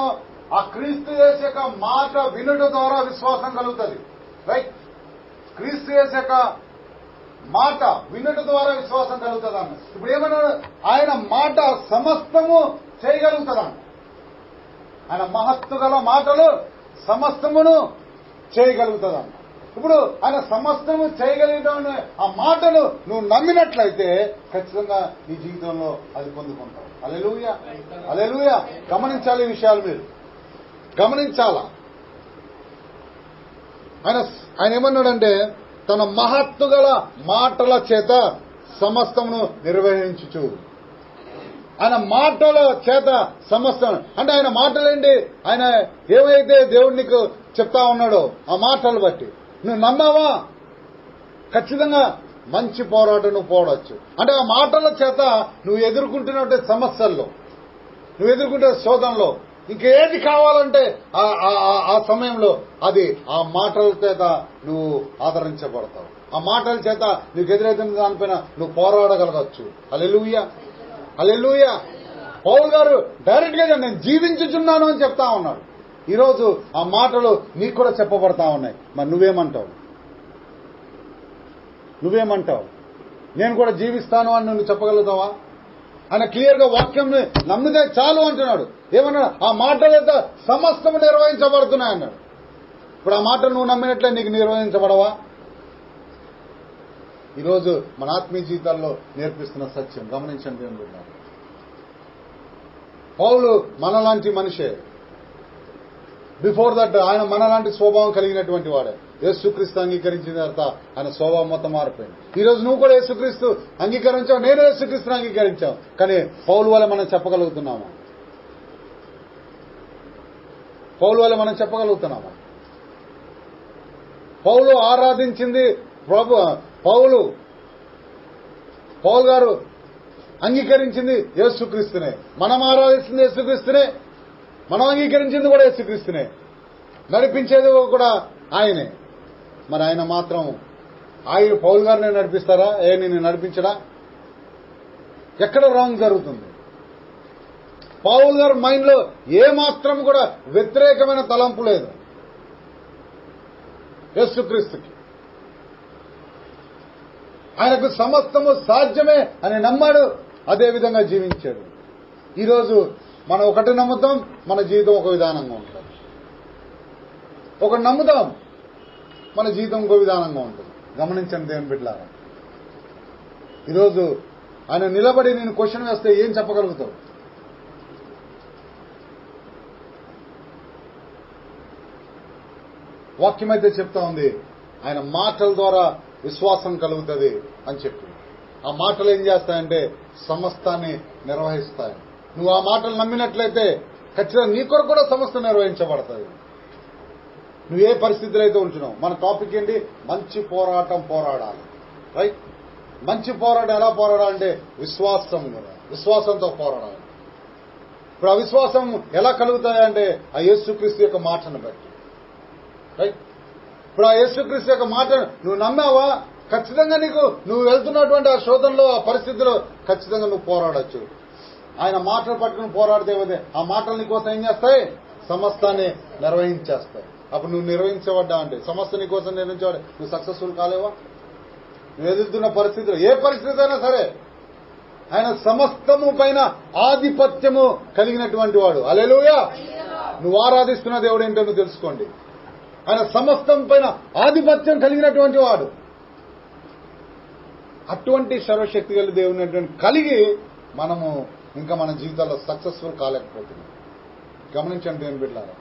ఆ క్రీస్తు యేసు యొక్క మాట వినుట ద్వారా విశ్వాసం కలుగుతుంది, రైట్? క్రీస్తు యేసు యొక్క మాట వినుట ద్వారా విశ్వాసం కలుగుతుంది అన్న. ఇప్పుడు ఏమన్నాడు? ఆయన మాట సమస్తము చేయగలుగుతాడు. ఆయన మహత్తు గల మాటలు సమస్తమును చేయగలుగుతాడు. ఇప్పుడు ఆయన సమస్తము చేయగలిగిన ఆ మాటలు నువ్వు నమ్మినట్లయితే ఖచ్చితంగా నీ జీవితంలో అది పొందుకుంటావు. హల్లెలూయా, హల్లెలూయా. గమనించాలి, ఈ విషయాలు మీరు గమనించాలా. ఆయన ఏమన్నాడంటే తన మహత్తు గల మాటల చేత సమస్తమును నిర్వహించుచు. ఆయన మాటల చేత సమస్తం అంటే ఆయన మాటలేంటి? ఆయన ఏమైతే దేవుడు నీకు చెప్తా ఉన్నాడో ఆ మాటలు బట్టి నువ్వు నమ్మావా, ఖచ్చితంగా మంచి పోరాటం నువ్వు పోవడచ్చు. అంటే ఆ మాటల చేత నువ్వు ఎదుర్కొంటున్న సమస్యల్లో, నువ్వు ఎదుర్కొంటే శోధనలో, ఇంకేది కావాలంటే ఆ సమయంలో అది ఆ మాటల చేత నువ్వు ఆదరించబడతావు. ఆ మాటల చేత నీకు ఎదురైతున్న దానిపైన నువ్వు పోరాడగలగచ్చు. హల్లెలూయా, హల్లెలూయా. పౌలు గారు డైరెక్ట్ గా నేను జీవించుచున్నాను అని చెప్తా ఉన్నాడు. ఈరోజు ఆ మాటలు నీకు కూడా చెప్పబడతా ఉన్నాయి. మరి నువ్వేమంటావు? నేను కూడా జీవిస్తాను అని నువ్వు చెప్పగలుగుతావా? ఆయన క్లియర్ గా వాక్యం నమ్మితే చాలు అంటున్నాడు. ఏమన్నాడు? ఆ మాటలతో సమస్తము నిర్వహించబడుతున్నాయి అన్నాడు. ఇప్పుడు ఆ మాటలు నువ్వు నమ్మినట్లే నీకు నిర్వహించబడవా? ఈరోజు మన ఆత్మీయ జీవితాల్లో నేర్పిస్తున్న సత్యం గమనించండి అనుకుంటున్నాను. పౌలు మనలాంటి మనిషే. బిఫోర్ దట్ ఆయన మనలాంటి స్వభావం కలిగినటువంటి వాడే. యేసుక్రీస్తు అంగీకరించిన తర్వాత ఆయన స్వభావం మొత్తం మారిపోయింది. ఈ రోజు నువ్వు కూడా యేసుక్రీస్తు అంగీకరించావు, నేను యేసుక్రీస్తుని అంగీకరించావు. కానీ పౌలు వల్ల మనం చెప్పగలుగుతున్నామా? పౌలు వల్ల మనం చెప్పగలుగుతున్నామా? పౌలు ఆరాధించింది పౌలు గారు అంగీకరించింది యేసుక్రీస్తునే. మనం ఆరాధిస్తుంది యేసుక్రీస్తునే, మనం అంగీకరించింది కూడా యేసుక్రీస్తునే, నడిపించేది కూడా ఆయనే. మరి ఆయన మాత్రం ఆయన పౌలు గారిని నడిపిస్తారా? నిన్ను నడిపించడా? ఎక్కడ రాంగ్ జరుగుతుంది? పౌలు గారి మైండ్ లో ఏమాత్రం కూడా వ్యతిరేకమైన తలంపు లేదు యేసుక్రీస్తుకి. ఆయనకు సమస్తము సాధ్యమే అని నమ్మాడు, అదే విధంగా జీవించాడు. ఈరోజు మనం ఒకటి నమ్ముతాం, మన జీవితం ఒక విధానంగా ఉంటుంది. ఒకటి నమ్ముతాం, మన జీవితం ఇంకో విధానంగా ఉంటుంది. గమనించండి దేవుని బిడ్డలారా. ఈరోజు ఆయన నిలబడి నేను క్వశ్చన్ వేస్తే ఏం చెప్పగలుగుతావు? వాక్యం అయితే చెప్తా ఉంది, ఆయన మాటల ద్వారా విశ్వాసం కలుగుతుంది అని చెప్పి. ఆ మాటలు ఏం చేస్తాయంటే సమస్తాన్ని నిర్వహిస్తాయి. నువ్వు ఆ మాటలు నమ్మినట్లయితే ఖచ్చితంగా నీ కొరకు కూడా సమస్త నిర్వహించబడుతుంది. నువ్వు ఏ పరిస్థితులు అయితే ఉంటున్నావు. మన టాపిక్ ఏంటి? మంచి పోరాటం పోరాడాలి. రైట్? మంచి పోరాటం ఎలా పోరాడాలంటే విశ్వాసంతో పోరాడాలి. ఇప్పుడు ఆ విశ్వాసం ఎలా కలుగుతాయంటే ఆ యేసుక్రీస్తు యొక్క మాటను బట్టి. రైట్? ఇప్పుడు ఆ యేసుక్రీస్తు యొక్క మాట నువ్వు నమ్మావా, ఖచ్చితంగా నువ్వు వెళ్తున్నటువంటి ఆ శోధనలో, ఆ పరిస్థితిలో ఖచ్చితంగా నువ్వు పోరాడొచ్చు. ఆయన మాటలు పట్టుకుని పోరాడితే ఆ మాటలు నీకోసం ఏం చేస్తాయి? సమస్తాన్ని నిర్వహించేస్తాయి. అప్పుడు నువ్వు నిర్వహించబడ్డా అంటే సమస్త నీకోసం నిర్వహించబడ్డా నువ్వు సక్సెస్ఫుల్ కాలేవా? నువ్వు ఎదుర్కొన్న పరిస్థితులు ఏ పరిస్థితి అయినా సరే ఆయన సమస్తము పైన ఆధిపత్యము కలిగినటువంటి వాడు. హల్లెలూయా! నువ్వు ఆరాధిస్తున్న దేవుడు ఏంటో నువ్వు తెలుసుకోండి. ఆయన సమస్తం పైన ఆధిపత్యం కలిగినటువంటి వాడు. అటువంటి సర్వశక్తి గల దేవుని కలిగి మనము ఇంకా మన జీవితాల్లో సక్సెస్ఫుల్ కాలేకపోతున్నాం. గమనించండి దేవుని బిడ్డలారా.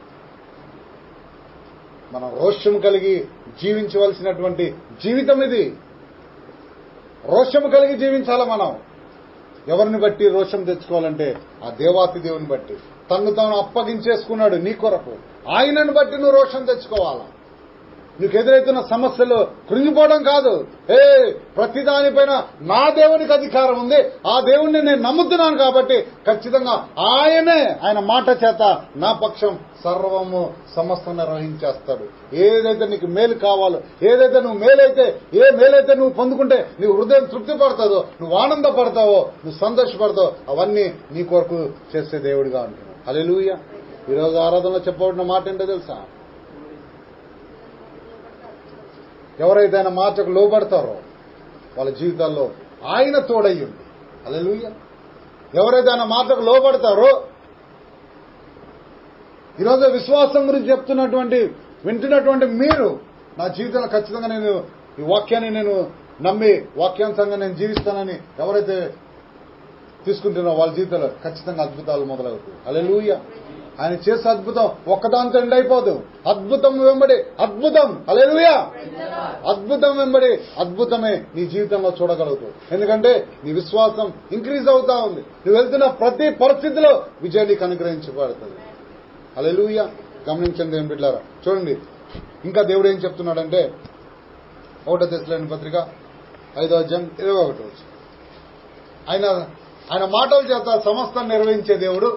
మనం రోషం కలిగి జీవించవలసినటువంటి జీవితం ఇది. రోషం కలిగి జీవించాలా మనం. ఎవరిని బట్టి రోషం తెచ్చుకోవాలంటే ఆ దేవాతి దేవుని బట్టి. తన్ను తాను అప్పగించేసుకున్నాడు నీ కొరకు. ఆయనను బట్టి నువ్వు రోషం తెచ్చుకోవాలా. నీకు ఎదురైతున్న సమస్యలు కృంగిపోవడం కాదు. ప్రతిదానిపైన నా దేవునికి అధికారం ఉంది, ఆ దేవుణ్ణి నేను నమ్ముతున్నాను కాబట్టి ఖచ్చితంగా ఆయన మాట చేత నా పక్షం సర్వము సమస్తం నిర్వహించేస్తాడు. ఏదైతే నీకు మేలు కావాలో, ఏదైతే నువ్వు ఏ మేలైతే నువ్వు పొందుకుంటే నీ హృదయం తృప్తి పడతాదో, నువ్వు ఆనందపడతావో, నువ్వు సంతోషపడతావో అవన్నీ నీ కొరకు చేసే దేవుడిగా ఉంటున్నావు. హల్లెలూయా! ఈరోజు ఆరాధనలో చెప్పబడిన మాట ఏంటో తెలుసా? ఎవరైతే ఆయన మాటకు లోబడతారో వాళ్ళ జీవితాల్లో ఆయన తోడయ్యుంది. హల్లెలూయా! ఎవరైతే ఆయన మాటకు లోబడతారో, ఈరోజు విశ్వాసం గురించి వింటున్నటువంటి మీరు, నా జీవితంలో ఖచ్చితంగా నేను ఈ వాక్యాన్ని నేను నమ్మి వాక్యాంశంగా నేను జీవిస్తానని ఎవరైతే తీసుకుంటున్నారో వాళ్ళ జీవితంలో ఖచ్చితంగా అద్భుతాలు మొదలవుతాయి. హల్లెలూయా! ఆయన చేసే అద్భుతం ఒక్కదాంతో ఎండ్ అయిపోదు. అద్భుతం వెంబడి అద్భుతం. హల్లెలూయా! అద్భుతం వెంబడి అద్భుతమే నీ జీవితంలో చూడగలుగుతావు. ఎందుకంటే నీ విశ్వాసం ఇంక్రీజ్ అవుతా ఉంది. నువ్వు వెళ్తున్న ప్రతి పరిస్థితిలో విజయం నీకు అనుగ్రహించబడుతుంది. హల్లెలూయా! గమనించండి ఏం బిడ్డలారా. చూడండి ఇంకా దేవుడు ఏం చెప్తున్నాడంటే 1 తెస్సలోనికీయుల పత్రిక 5వ అధ్యాయం 21 ఆయన మాటల చేత సమస్తం నిర్వహించే దేవుడు.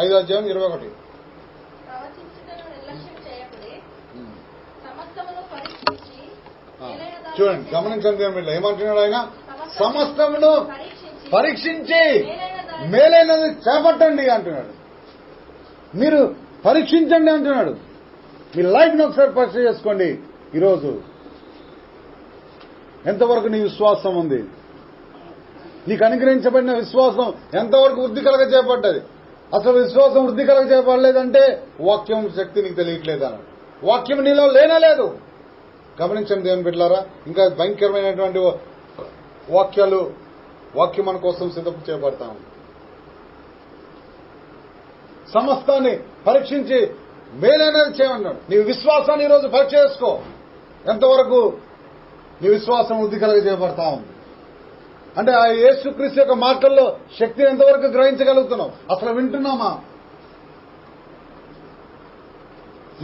5వ అధ్యాయం 21. చూడండి గమనించండి ఏమంటున్నాడు ఆయన? సమస్తమును పరీక్షించి మేలైనది చేపట్టండి అంటున్నాడు. మీరు పరీక్షించండి అంటున్నాడు. మీ లైఫ్ ను ఒకసారి పరీక్ష చేసుకోండి. ఈరోజు ఎంతవరకు నీ విశ్వాసం ఉంది? నీకు అనుగ్రహించబడిన విశ్వాసం ఎంతవరకు వృద్ధి కలగ చేపడ్డది? అసలు విశ్వాసం వృద్ధి కలగ చేయబడలేదంటే వాక్యం శక్తి నీకు తెలియట్లేదు అన్నాడు. వాక్యం నీలో లేనలేదు. గమనించండి దేవుని బిడ్డలారా. ఇంకా భయంకరమైనటువంటి వాక్యం మన కోసం సిద్ధం చేయబడతా ఉంది. సమస్తాన్ని పరీక్షించి మేలైనది చేయమన్నాడు. నీ విశ్వాసాన్ని ఈరోజు పరీక్ష చేసుకో. ఎంతవరకు నీ విశ్వాసం వృద్ధి కలగజేయబడతా ఉంది అంటే ఆ యేసుక్రీస్తు యొక్క మాటల్లో శక్తిని ఎంతవరకు గ్రహించగలుగుతున్నావు? అసలు వింటున్నామా,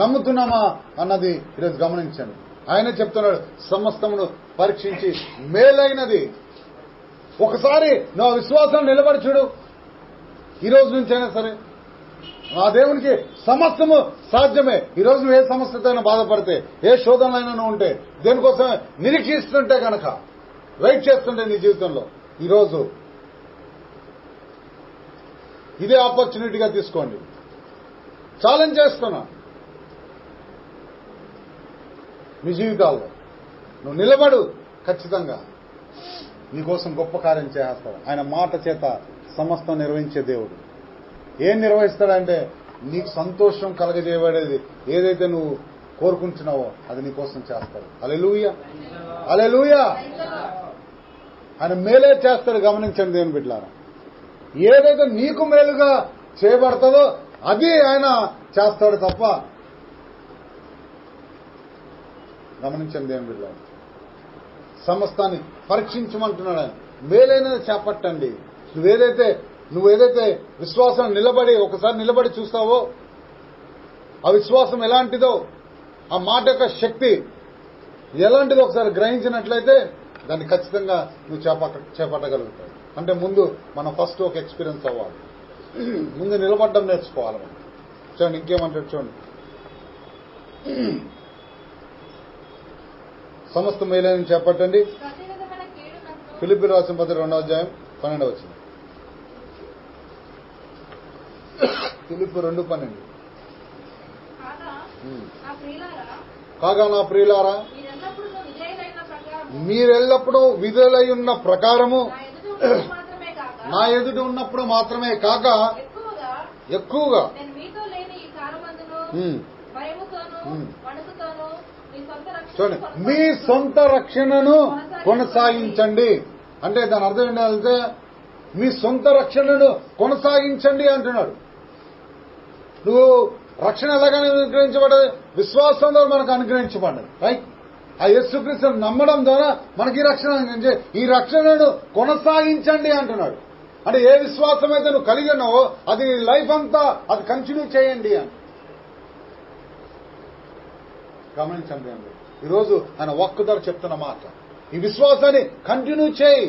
నమ్ముతున్నామా అన్నది ఈరోజు గమనించండి. ఆయనే చెప్తున్నాడు, సమస్తమును పరీక్షించి మేలైనది. ఒకసారి నువ్వు విశ్వాసం నిలబడి చూడు. ఈ రోజు నుంచి అయినా సరే ఆ దేవునికి సమస్తము సాధ్యమే. ఈ రోజు నువ్వు ఏ సమస్యతో బాధపడితే, ఏ శోధనలైనా నువ్వు ఉంటే, దేనికోసం నిరీక్షిస్తుంటే కనుక, వెయిట్ చేస్తుంటే నీ జీవితంలో ఈరోజు ఇదే ఆపర్చునిటీగా తీసుకోండి. ఛాలెంజ్ చేస్తున్నా, మీ జీవితాల్లో నువ్వు నిలబడు. ఖచ్చితంగా నీకోసం గొప్ప కార్యం చేస్తాడు. ఆయన మాట చేత సమస్తం నిర్వహించే దేవుడు. ఏం నిర్వహిస్తాడంటే నీకు సంతోషం కలగజేయబడేది ఏదైతే నువ్వు కోరుకుంటున్నావో అది నీకోసం చేస్తాడు. హల్లెలూయా, హల్లెలూయా. ఆయన మేలే చేస్తాడు. గమనించండి దేవుని బిడ్డలారా, ఏదైతే నీకు మేలుగా చేయబడతాడో అది ఆయన చేస్తాడు తప్ప. గమనించండి దేవుని బిడ్డలారా, సమస్తాన్ని పరీక్షించమంటున్నాడు ఆయన. మేలైనది చేపట్టండి. నువ్వేదైతే విశ్వాసం నిలబడి ఒకసారి నిలబడి చూస్తావో, ఆ విశ్వాసం ఎలాంటిదో, ఆ మాట యొక్క శక్తి ఎలాంటిదో ఒకసారి గ్రహించినట్లయితే దాన్ని ఖచ్చితంగా నువ్వు చేపట్టగలుగుతావు. అంటే ముందు మనం ఫస్ట్ ఒక ఎక్స్పీరియన్స్ అవ్వాలి. ముందు నిలబడడం నేర్చుకోవాలి మనం. చూడండి ఇంకేమంటాడు చూడండి. సమస్త మేలైన చేపట్టండి. ఫిలిప్పీయులకు రాసిన పత్రిక 2వ అధ్యాయం 12వ వచనం. ఫిలిప్పీ 2:12. కాగా నా ప్రియులారా, మీరెల్లప్పుడూ విధులై ఉన్న ప్రకారము నా ఎదుట ఉన్నప్పుడు మాత్రమే కాక ఎక్కువగా చూడండి మీ సొంత రక్షణను కొనసాగించండి. అంటే దాని అర్థం ఏంటంటే మీ సొంత రక్షణను కొనసాగించండి అంటున్నాడు. నువ్వు రక్షణ ఎలాగైనా అనుగ్రహించబడ్డది? విశ్వాసం ద్వారా మనకు అనుగ్రహించబడ్డది. రైట్? ఆ యేసుక్రీస్తును నమ్మడం ద్వారా మనకి రక్షణ. ఈ రక్షణను కొనసాగించండి అంటున్నాడు. అంటే ఏ విశ్వాసం అయితే నువ్వు కలిగి ఉన్నావో అది లైఫ్ అంతా అది కంటిన్యూ చేయండి అని. గమనించండి అండి, ఈరోజు ఆయన వాక్కు ద్వారా చెప్తున్న మాట, ఈ విశ్వాసాన్ని కంటిన్యూ చేయి.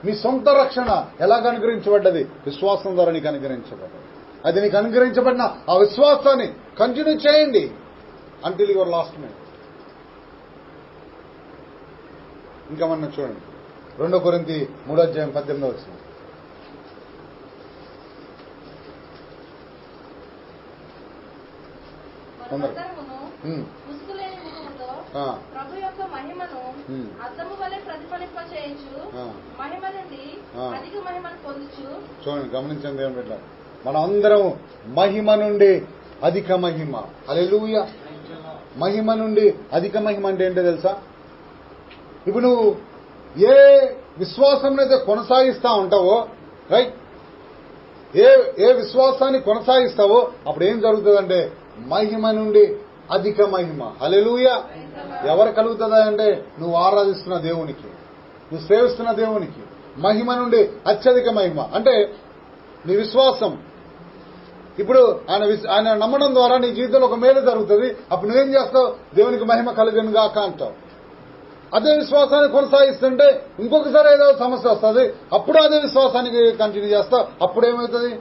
మీ సొంత రక్షణ ఎలాగ అనుగ్రహించబడ్డది? విశ్వాసం ద్వారా నీకు అనుగ్రహించబడ్డది. అది నీకు అనుగ్రహించబడిన ఆ విశ్వాసాన్ని కంటిన్యూ చేయండి అంటిల్ యువర్ లాస్ట్ మినిట్. ఇంకా మనం చూడండి 2 కొరింథీ 3వ అధ్యాయం 18వ వచనం. చూడండి గమనించండి ఏమిటా, మనం అందరం మహిమ నుండి అధిక మహిమ. హల్లెలూయా. మహిమ నుండి అధిక మహిమ అంటే ఏంటో తెలుసా? ఇప్పుడు నువ్వు ఏ విశ్వాసం అయితే కొనసాగిస్తా ఉంటావో, రైట్, ఏ విశ్వాసాన్ని కొనసాగిస్తావో అప్పుడు ఏం జరుగుతుందంటే మహిమ నుండి అధిక మహిమ. హల్లెలూయా. ఎవరు కలుగుతుందా అంటే నువ్వు ఆరాధిస్తున్న దేవునికి, నువ్వు సేవిస్తున్న దేవునికి. మహిమ నుండి అత్యధిక మహిమ అంటే నీ విశ్వాసం. ఇప్పుడు ఆయన నమ్మడం ద్వారా నీ జీవితంలో ఒక మేలు జరుగుతుంది. అప్పుడు నువ్వేం చేస్తావు? దేవునికి మహిమ కలుగును గాక అంటావు. అదే విశ్వాసాన్ని కొనసాగిస్తుంటే ఇంకొకసారి ఏదో సమస్య వస్తుంది, అప్పుడు అదే విశ్వాసానికి కంటిన్యూ చేస్తావు. అప్పుడు ఏమవుతుంది?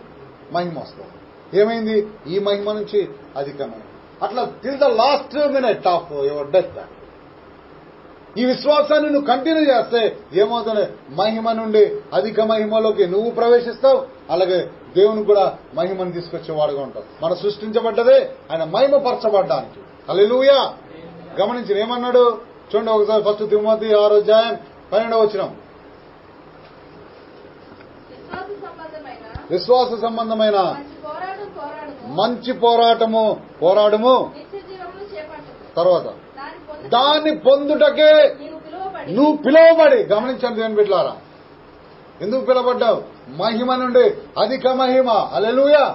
మహిమ వస్తుంది. ఏమైంది? ఈ మహిమ నుంచి అధిక మహిమ. అట్లా till the last minute of your death. ఈ విశ్వాసాన్ని నువ్వు కంటిన్యూ చేస్తే ఏమవుతుంది? మహిమ నుండి అధిక మహిమలోకి నువ్వు ప్రవేశిస్తావు. అలాగే దేవునికి కూడా మహిమను తీసుకొచ్చేవాడుగా ఉంటావు. మనం సృష్టించబడ్డదే ఆయన మహిమపరచబడ్డానికి. హల్లెలూయా. గమనించిన ఏమన్నాడు చూడండి ఒకసారి. 1 తిమోతి 6వ అధ్యాయం 12వ వచనం. విశ్వాస సంబంధమైన మంచి పోరాటము తర్వాత దాన్ని పొందుటకే నువ్వు పిలువబడి. గమనించండి దేవుని బిడ్డలారా, ఎందుకు పిలువబడ్డావు? మహిమ నుండి అధిక మహిమ. హల్లెలూయా.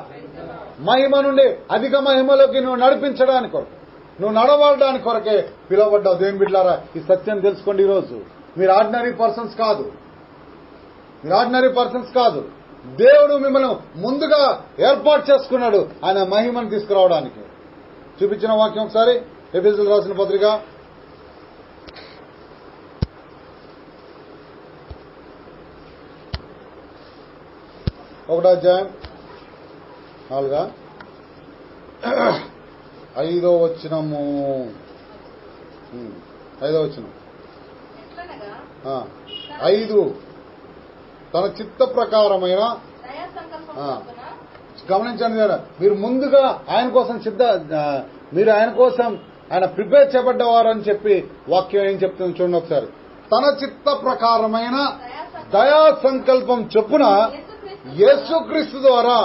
మహిమ నుండి అధిక మహిమలోకి నువ్వు నడిపించడానికి కొరకు, నువ్వు నడవడానికి కొరకే పిలువబడ్డావు. దేవుని బిడ్డలారా, ఈ సత్యం తెలుసుకోండి. ఈరోజు మీరు ఆర్డినరీ పర్సన్స్ కాదు, మీరు ఆర్డినరీ పర్సన్స్ కాదు. దేవుడు మిమ్మల్ని ముందుగా ఏర్పాటు చేసుకున్నాడు ఆయన మహిమను తీసుకురావడానికి. చూపించిన వాక్యం ఒకసారి ఎఫెసీయులకు రాసిన పత్రిక 1వ అధ్యాయం 5వ వచనము. 5వ వచనం 5 తన చిత్త ప్రకారమైన, గమనించండి కదా, మీరు ముందుగా ఆయన కోసం మీరు ఆయన కోసం ఆయన ప్రిపేర్ చేయబడ్డవారని చెప్పి వాక్యం ఏం చెప్తుంది చూడండి ఒకసారి. తన చిత్త ప్రకారమైన దయా సంకల్పం చొప్పున యేసుక్రీస్తు ద్వారా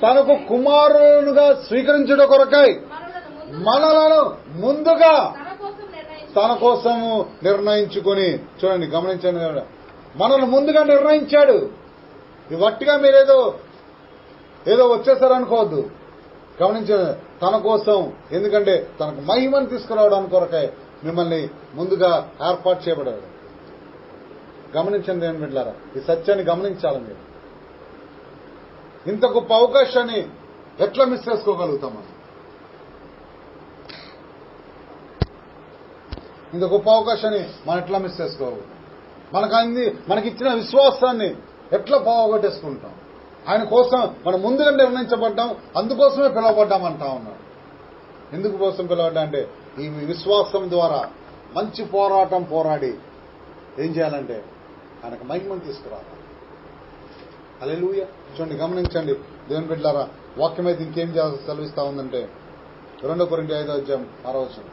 తనకు కుమారునిగా స్వీకరించడం కొరకై మనలను ముందుగా తన కోసము నిర్ణయించుకుని, చూడండి గమనించండి, మనల్ని ముందుగా నిర్ణయించాడు. ఇది వట్టిగా మీరేదో వచ్చేసారనుకోవద్దు. గమనించండి, తన కోసం, ఎందుకంటే తనకు మహిమను తీసుకురావడానికి కొరకై మిమ్మల్ని ముందుగా ఏర్పాటు చేయబడాడు. గమనించండి ఏం బిడ్డలారా, ఈ సత్యాన్ని గమనించాలి మీరు. ఇంత గొప్ప అవకాశాన్ని ఎట్లా మిస్ చేసుకోగలుగుతాం మనం? ఇంత గొప్ప అవకాశాన్ని మనం ఎట్లా మిస్ చేసుకోగలుగుతాం? మనకిచ్చిన విశ్వాసాన్ని ఎట్లా పోగొట్టేసుకుంటాం? ఆయన కోసం మనం ముందుగా నిర్ణయించబడ్డాం, అందుకోసమే పిలువబడ్డామంటా ఉన్నాడు. ఎందుకు కోసం పిలవడ్డా అంటే ఈ విశ్వాసం ద్వారా మంచి పోరాటం పోరాడి ఏం చేయాలంటే ఆయనకు మహిమను తీసుకురావాలి. హల్లెలూయా. చూడండి గమనించండి దేవుని బిడ్డలారా, వాక్యం అయితే ఇంకేం సెలవిస్తా ఉందంటే 2 కొరింథీ 5వ అధ్యాయం 6వ వచనం.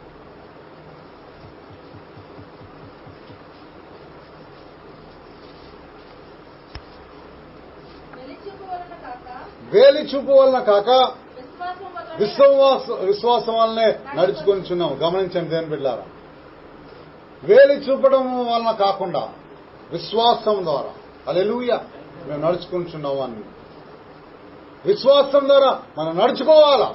వేలి చూపు వలన కాక విశ్వాసం వల్లనే నడుచుకొనిచున్నాము. గమనించండి దేవుని బిడ్డలారా, వేలి చూపడం వలన కాకుండా విశ్వాసం ద్వారా హల్లెలూయా మేము నడుచుకుంటున్నాము అని. విశ్వాసం ద్వారా మనం నడుచుకోవాలా.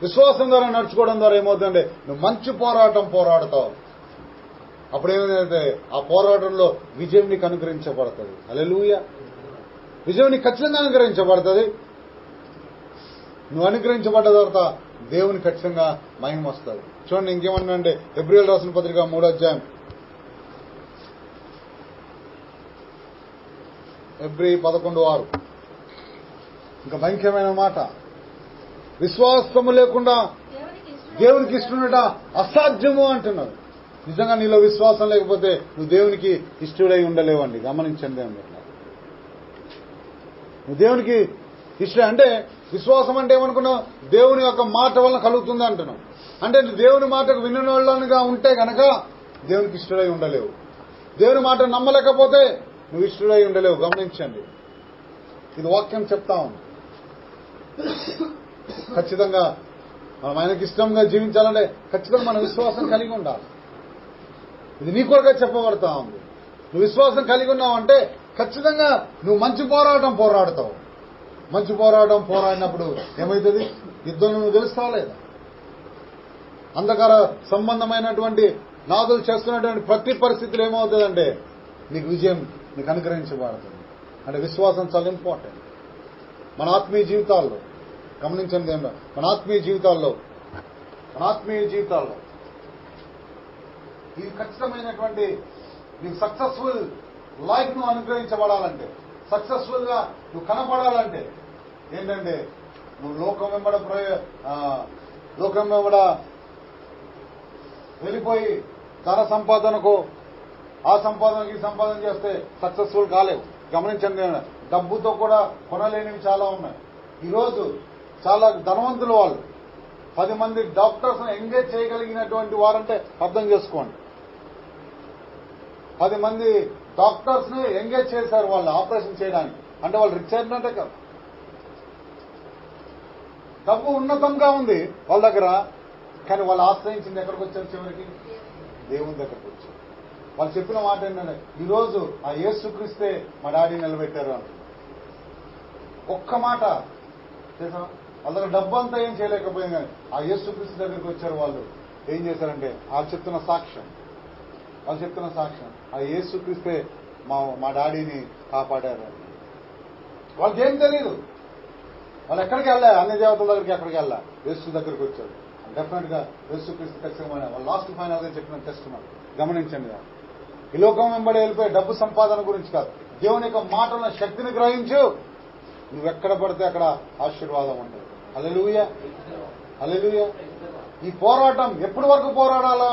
విశ్వాసం ద్వారా నడుచుకోవడం ద్వారా ఏమవుతుందంటే నువ్వు మంచి పోరాటం పోరాడతావు. అప్పుడేమైందంటే ఆ పోరాటంలో విజయం నీకు అనుగ్రహించబడుతుంది. హల్లెలూయా. విజయం నీకు ఖచ్చితంగా అనుగ్రహించబడుతుంది. నువ్వు అనుగ్రహించబడ్డ తర్వాత దేవుని ఖచ్చితంగా మహిమ వస్తుంది. చూడండి ఇంకేమన్నా అంటే హెబ్రీయులకు రాసిన పత్రిక 3వ అధ్యాయం, హెబ్రీ 11:6. ఇంకా భయంకరమైన మాట, విశ్వాసము లేకుండా దేవునికి ఇష్టముట అసాధ్యము అంటున్నారు. నిజంగా నీలో విశ్వాసం లేకపోతే నువ్వు దేవునికి ఇష్టడై ఉండలేవండి. గమనించండి అన్నట్టు. నువ్వు దేవునికి ఇష్టం అంటే విశ్వాసం అంటే ఏమనుకున్నావు? దేవుని యొక్క మాట వలన కలుగుతుంది అంటున్నావు. అంటే దేవుని మాటకు విన్నోళ్ళనిగా ఉంటే గనక దేవునికి ఇష్టడై ఉండలేవు. దేవుని మాట నమ్మలేకపోతే నువ్వు ఇష్టడై ఉండలేవు. గమనించండి, ఇది వాక్యం చెప్తా ఉంది. ఖచ్చితంగా మనం ఆయనకి ఇష్టంగా జీవించాలంటే ఖచ్చితంగా మన విశ్వాసం కలిగి ఉండాలి. ఇది నీ కొరగా చెప్పబడతా ఉంది. నువ్వు విశ్వాసం కలిగి ఉన్నావు అంటే ఖచ్చితంగా నువ్వు మంచి పోరాటం పోరాడతావు. మంచి పోరాటం పోరాడినప్పుడు ఏమవుతుంది? యుద్ధం నువ్వు తెలుస్తావా లేదా? అంధకార సంబంధమైనటువంటి నాదులు చేస్తున్నటువంటి ప్రతి పరిస్థితులు ఏమవుతుందంటే నీకు విజయం నీకు అనుగ్రహించబడుతుంది. అంటే విశ్వాసం చాలా ఇంపార్టెంట్ మన ఆత్మీయ జీవితాల్లో. గమనించండి ఏమన్నా, మన ఆత్మీయ జీవితాల్లో ఇది ఖచ్చితమైనటువంటి నీకు సక్సెస్ఫుల్ లైఫ్ నువ్వు అనుగ్రహించబడాలంటే, సక్సెస్ఫుల్ గా నువ్వు కనపడాలంటే ఏంటంటే నువ్వు లోకం వెంబడ వెళ్ళిపోయి ధన సంపాదనకు ఆ సంపాదనకి ఈ సంపాదన చేస్తే సక్సెస్ఫుల్ కాలేవు. గమనించండి, డబ్బుతో కూడా కొనలేనివి చాలా ఉన్నాయి. ఈరోజు చాలా ధనవంతులు వాళ్ళు 10 మంది డాక్టర్స్ ఎంగేజ్ చేయగలిగినటువంటి వారంటే అర్థం చేసుకోండి. 10 మంది డాక్టర్స్ ని ఎంగేజ్ చేశారు వాళ్ళు ఆపరేషన్ చేయడానికి. అంటే వాళ్ళు రిచ్ అయినట్టే కదా. డబ్బు ఉన్నతంగా ఉంది వాళ్ళ దగ్గర, కానీ వాళ్ళు ఆశ్రయించింది ఎక్కడికి వచ్చారు? చివరికి దేవుని దగ్గరకు వచ్చారు. వాళ్ళు చెప్పిన మాట ఏంటంటే ఈరోజు ఆ యేసుక్రీస్తే మా డాడీ నిలబెట్టారు అని. ఒక్క మాట చేసావా? వాళ్ళ దగ్గర డబ్బు అంతా ఏం చేయలేకపోయింది, కానీ ఆ యేసుక్రీస్తు దగ్గరికి వచ్చారు. వాళ్ళు ఏం చేశారంటే వాళ్ళు చెప్తున్న సాక్ష్యం, ఆ యేసుక్రీస్తే మా డాడీని కాపాడారు. వాళ్ళకి ఏం తెలియదు, వాళ్ళు ఎక్కడికి వెళ్ళా, అన్ని దేవతల దగ్గరికి ఎక్కడికి వెళ్ళా, యేసు దగ్గరికి వచ్చారు. డెఫినెట్ గా యేసుక్రీస్తు ఖచ్చితంగా వాళ్ళు లాస్ట్ ఫైనల్ గా చెప్పిన టెస్ట్ గమనించండి. ఈ లోకం వెంబడి వెళ్ళిపోయి డబ్బు సంపాదన గురించి కాదు, దేవుని యొక్క మాటల శక్తిని గ్రహించు. నువ్వెక్కడ పడితే అక్కడ ఆశీర్వాదం ఉంటుంది. హల్లెలూయా, హల్లెలూయా. ఈ పోరాటం ఎప్పటి వరకు పోరాడాలా?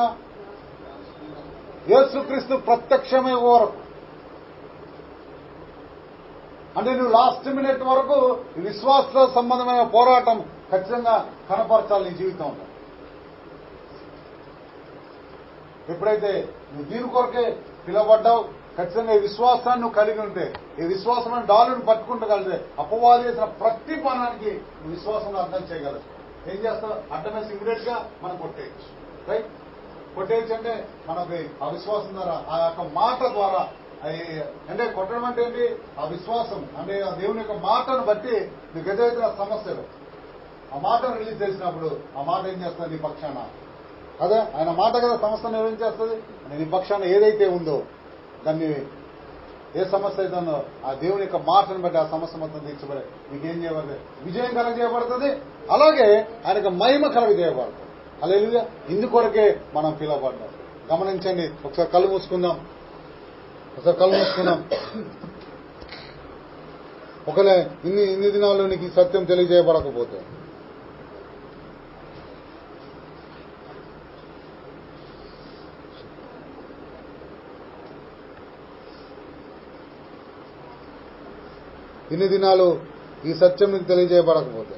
యేసుక్రీస్తు ప్రత్యక్షమే వరకు. అంటే నువ్వు లాస్ట్ మినిట్ వరకు విశ్వాస సంబంధమైన పోరాటం ఖచ్చితంగా కనపరచాలి నీ జీవితంలో. ఎప్పుడైతే నువ్వు దీని కొరకే పిలవబడ్డావు, ఖచ్చితంగా ఈ విశ్వాసాన్ని నువ్వు కలిగి ఉంటే, ఈ విశ్వాసమైన డాలుని పట్టుకుంటగలిగితే అపవాది చేసిన ప్రతి పనానికి నువ్వు విశ్వాసంలో అర్థం చేయగలవు. ఏం చేస్తావు? అడ్డమేసి ఇమీడియట్ గా మనం కొట్టేయచ్చు. రైట్? కొట్టేయచ్చు అంటే మనకి ఆ విశ్వాసం ద్వారా, ఆ యొక్క మాట ద్వారా, అంటే కొట్టడం అంటే ఏంటి? ఆ విశ్వాసం అంటే ఆ దేవుని యొక్క మాటను బట్టి నీకు ఎదురైతున్న సమస్యలు, ఆ మాటను రిలీజ్ చేసినప్పుడు ఆ మాట ఏం చేస్తుంది నీ పక్షాన? అదే ఆయన మాట కదా సమస్యను ఏం చేస్తుంది? నీ పక్షాన ఏదైతే ఉందో దాన్ని, ఏ సమస్య అయితే ఉందో ఆ దేవుని యొక్క మాటను బట్టి ఆ సమస్య మొత్తం తీర్చబడే నీకేం చేయబడుతుంది? విజయం కలగజేయబడుతుంది. అలాగే ఆయనకు మహిమ కలగజేయబడుతుంది. హల్లెలూయా. ఇందుకొరకే మనం పిలువబడ్డాం. గమనించండి. ఒకసారి కళ్ళు మూసుకుందాం. ఒకవేళ ఇన్ని దినాల్లో నీకు ఈ సత్యం తెలియజేయబడకపోతే, ఇన్ని దినాలు ఈ సత్యం నీకు తెలియజేయబడకపోతే,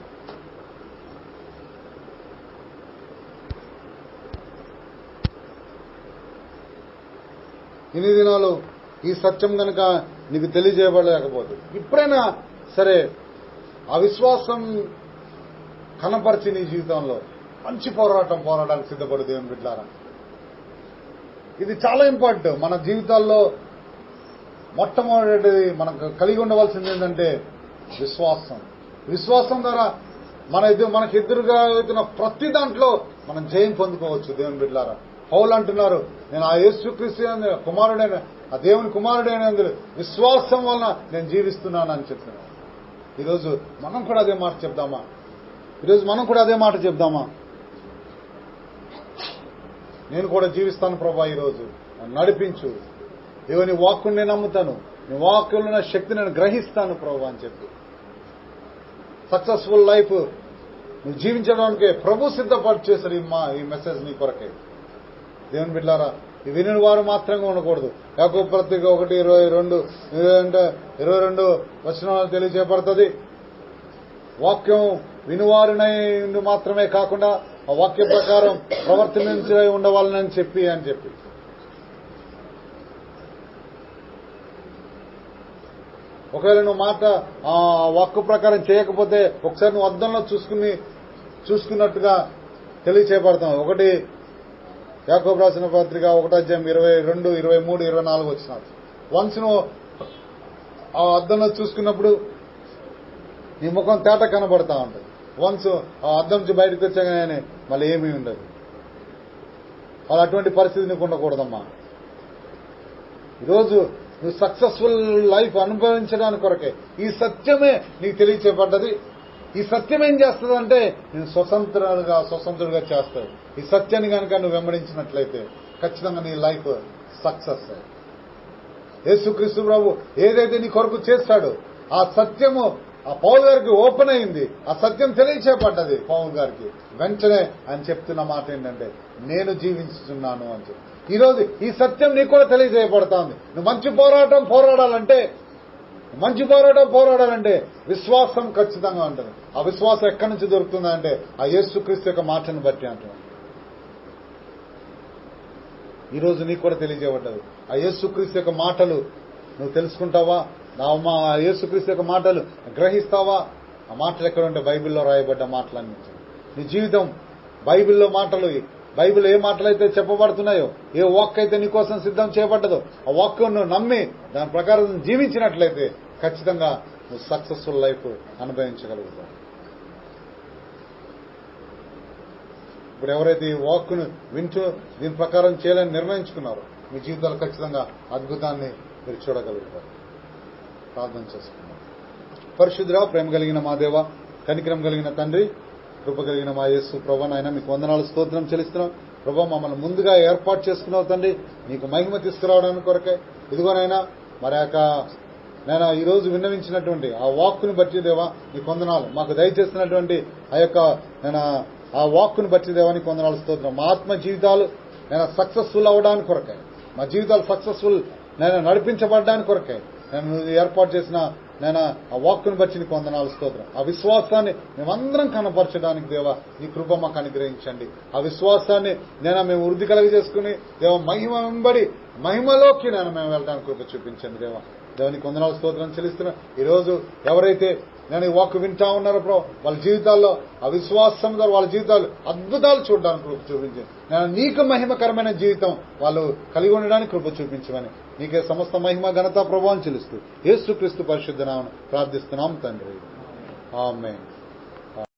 ఇన్ని దినాలు ఈ సత్యం కనుక నీకు తెలియజేయబడలేకపోతే, ఇప్పుడైనా సరే ఆ విశ్వాసం కనపరిచి నీ జీవితంలో మంచి పోరాటానికి సిద్ధపడు దేవుని బిడ్డలారా. ఇది చాలా ఇంపార్టెంట్ మన జీవితాల్లో. మొట్టమొదటిది మనకు కలిగి ఉండవలసింది ఏంటంటే విశ్వాసం ద్వారా మనకు ఎదురుగా అవుతున్న ప్రతి దాంట్లో మనం జయం పొందుకోవచ్చు దేవుని బిడ్డలారా. పౌలు అంటున్నారు, నేను ఆ యేసుక్రీస్తు కుమారుడైన ఆ దేవుని కుమారుడైన విశ్వాసం వలన నేను జీవిస్తున్నాను అని చెప్తున్నాను. ఈరోజు మనం కూడా అదే మాట చెప్దామా? నేను కూడా జీవిస్తాను ప్రభా, ఈరోజు నడిపించు. దేవుని వాక్కుని నేను నమ్ముతాను, నీ వాక్కులో ఉన్న శక్తి నేను గ్రహిస్తాను ప్రభా అని చెప్పి సక్సెస్ఫుల్ లైఫ్ నువ్వు జీవించడానికే ప్రభు సిద్ధపరిచేశారు ఈ మెసేజ్ నీ కొరకే. దేవుని బిడ్డలారా, ఈ విని వారు మాత్రంగా ఉండకూడదు. యాకోబు పత్రిక 1:22 వచనాలు తెలియజేయబడుతుంది. వాక్యం వినువారినై మాత్రమే కాకుండా ఆ వాక్య ప్రకారం ప్రవర్తించి ఉండవాలని చెప్పి ఒకవేళ నువ్వు మాట ఆ వాక్కు ప్రకారం చేయకపోతే ఒకసారి నువ్వు అద్దంలో చూసుకున్నట్టుగా తెలియచేయబడతాం. ఒకటి యాకోబు రాసిన పత్రిక 1:22, 23, 24 వచ్చినారు. వన్స్ నువ్వు ఆ అద్దంలో చూసుకున్నప్పుడు నీ ముఖం తేట కనబడతా ఉంటుంది. వన్స్ ఆ అద్దం నుంచి బయటకు వచ్చాగానే మళ్ళీ ఏమీ ఉండదు. వాళ్ళు అటువంటి పరిస్థితి నీకు ఉండకూడదమ్మా. ఈరోజు నువ్వు సక్సెస్ఫుల్ లైఫ్ అనుభవించడానికి కొరకే ఈ సత్యమే నీకు తెలియచేయబడ్డది. ఈ సత్యం ఏం చేస్తుందంటే నేను స్వతంత్రుడిగా చేస్తావు. ఈ సత్యాన్ని కనుక నువ్వు వెంబడించినట్లయితే ఖచ్చితంగా నీ లైఫ్ సక్సెస్. యేసుక్రీస్తు ప్రభు ఏదైతే నీ కొరకు చేస్తాడో ఆ సత్యము ఆ పౌలు గారికి ఓపెన్ అయింది. ఆ సత్యం తెలియచేయబడ్డది పౌలు గారికి. వెంటనే ఆయన చెప్తున్న మాట ఏంటంటే నేను జీవించుతున్నాను అని చెప్పి. ఈరోజు ఈ సత్యం నీకు కూడా తెలియజేయబడతాంది. నువ్వు మంచి పోరాటం పోరాడాలంటే విశ్వాసం ఖచ్చితంగా ఉంటుంది. ఆ విశ్వాసం ఎక్కడి నుంచి దొరుకుతుందంటే ఆ యేసుక్రీస్తు యొక్క మాటను బట్టి అంటున్నాను. ఈరోజు నీకు కూడా తెలియజేయబడ్డది. ఆ యేసుక్రీస్తు యొక్క మాటలు నువ్వు తెలుసుకుంటావా? ఆ యేసుక్రీస్తు యొక్క మాటలు గ్రహిస్తావా? ఆ మాటలు ఎక్కడ ఉంటే బైబిల్లో రాయబడ్డ మాటలన్నీ. నీ జీవితం బైబిల్లో మాటలు, బైబిల్ ఏ మాటలైతే చెప్పబడుతున్నాయో, ఏ వాక్ అయితే నీకోసం సిద్ధం చేయబడ్డదో ఆ వాక్ నువ్వు నమ్మి దాని ప్రకారం జీవించినట్లయితే ఖచ్చితంగా నువ్వు సక్సెస్ఫుల్ లైఫ్ అనుభవించగలుగుతావు. ఇప్పుడు ఎవరైతే ఈ వాక్కును వింటూ దీని ప్రకారం చేయాలని నిర్ణయించుకున్నారో మీ జీవితాలు ఖచ్చితంగా అద్భుతాన్ని మీరు చూడగలుగుతారు. ప్రార్థన చేసుకున్నాం. పరిశుద్ధుడా, ప్రేమ కలిగిన మా దేవ, కనికరం కలిగిన తండ్రి, కృప కలిగిన మా యేసు ప్రభువా, నాయన మీకు వందనాలు స్తోత్రం చెల్లిస్తున్నాం. ప్రభువా, మమ్మల్ని ముందుగా ఏర్పాటు చేసుకున్నావు తండ్రి, నీకు మహిమ తీసుకురావడానికి కొరకే. ఇదిగోనైనా మరి నేను ఈ రోజు విన్నవించినటువంటి ఆ వాక్కును బట్టి దేవా నీకు వందనాలు. మాకు దయచేసినటువంటి ఆ వాక్కును బట్టి దేవా నీకు వందనాలు స్తోత్రం. మా ఆత్మ జీవితాలు సక్సెస్ఫుల్ అవ్వడానికి కొరకే, మా జీవితాలు సక్సెస్ఫుల్ నడిపించబడడానికి కొరకే నేను ఏర్పాటు చేసిన ఆ వాక్కును బట్టి నీకు వందనాలు స్తోత్రం. ఆ విశ్వాసాన్ని మేమందరం కనపరచడానికి దేవా నీ కృప మాకు అనుగ్రహించండి. ఆ విశ్వాసాన్ని మేము వృద్ధి కలుగజేసుకుని దేవ మహిమ వెంబడి మహిమలోకి మేము వెళ్ళడానికి కృప చూపించండి దేవా. దేవునికి వందనాలు స్తోత్రం చెల్లిస్తున్నా. ఈ రోజు ఎవరైతే ఈ వాక్కు వింటా ఉన్నారో ప్రభు, వాళ్ళ జీవితాల్లో ఆ విశ్వాసం ద్వారా వాళ్ళ జీవితాలు అద్భుతాలు చూడడానికి కృప చూపించండి. నీకు మహిమకరమైన జీవితం వాళ్ళు కలిగి ఉండడానికి కృప చూపించమని నీకే సమస్త మహిమ ఘనత ప్రభావం చెల్లిస్తూ యేసుక్రీస్తు పరిశుద్ధ నామమున ప్రార్థిస్తున్నాం తండ్రి. ఆమేన్.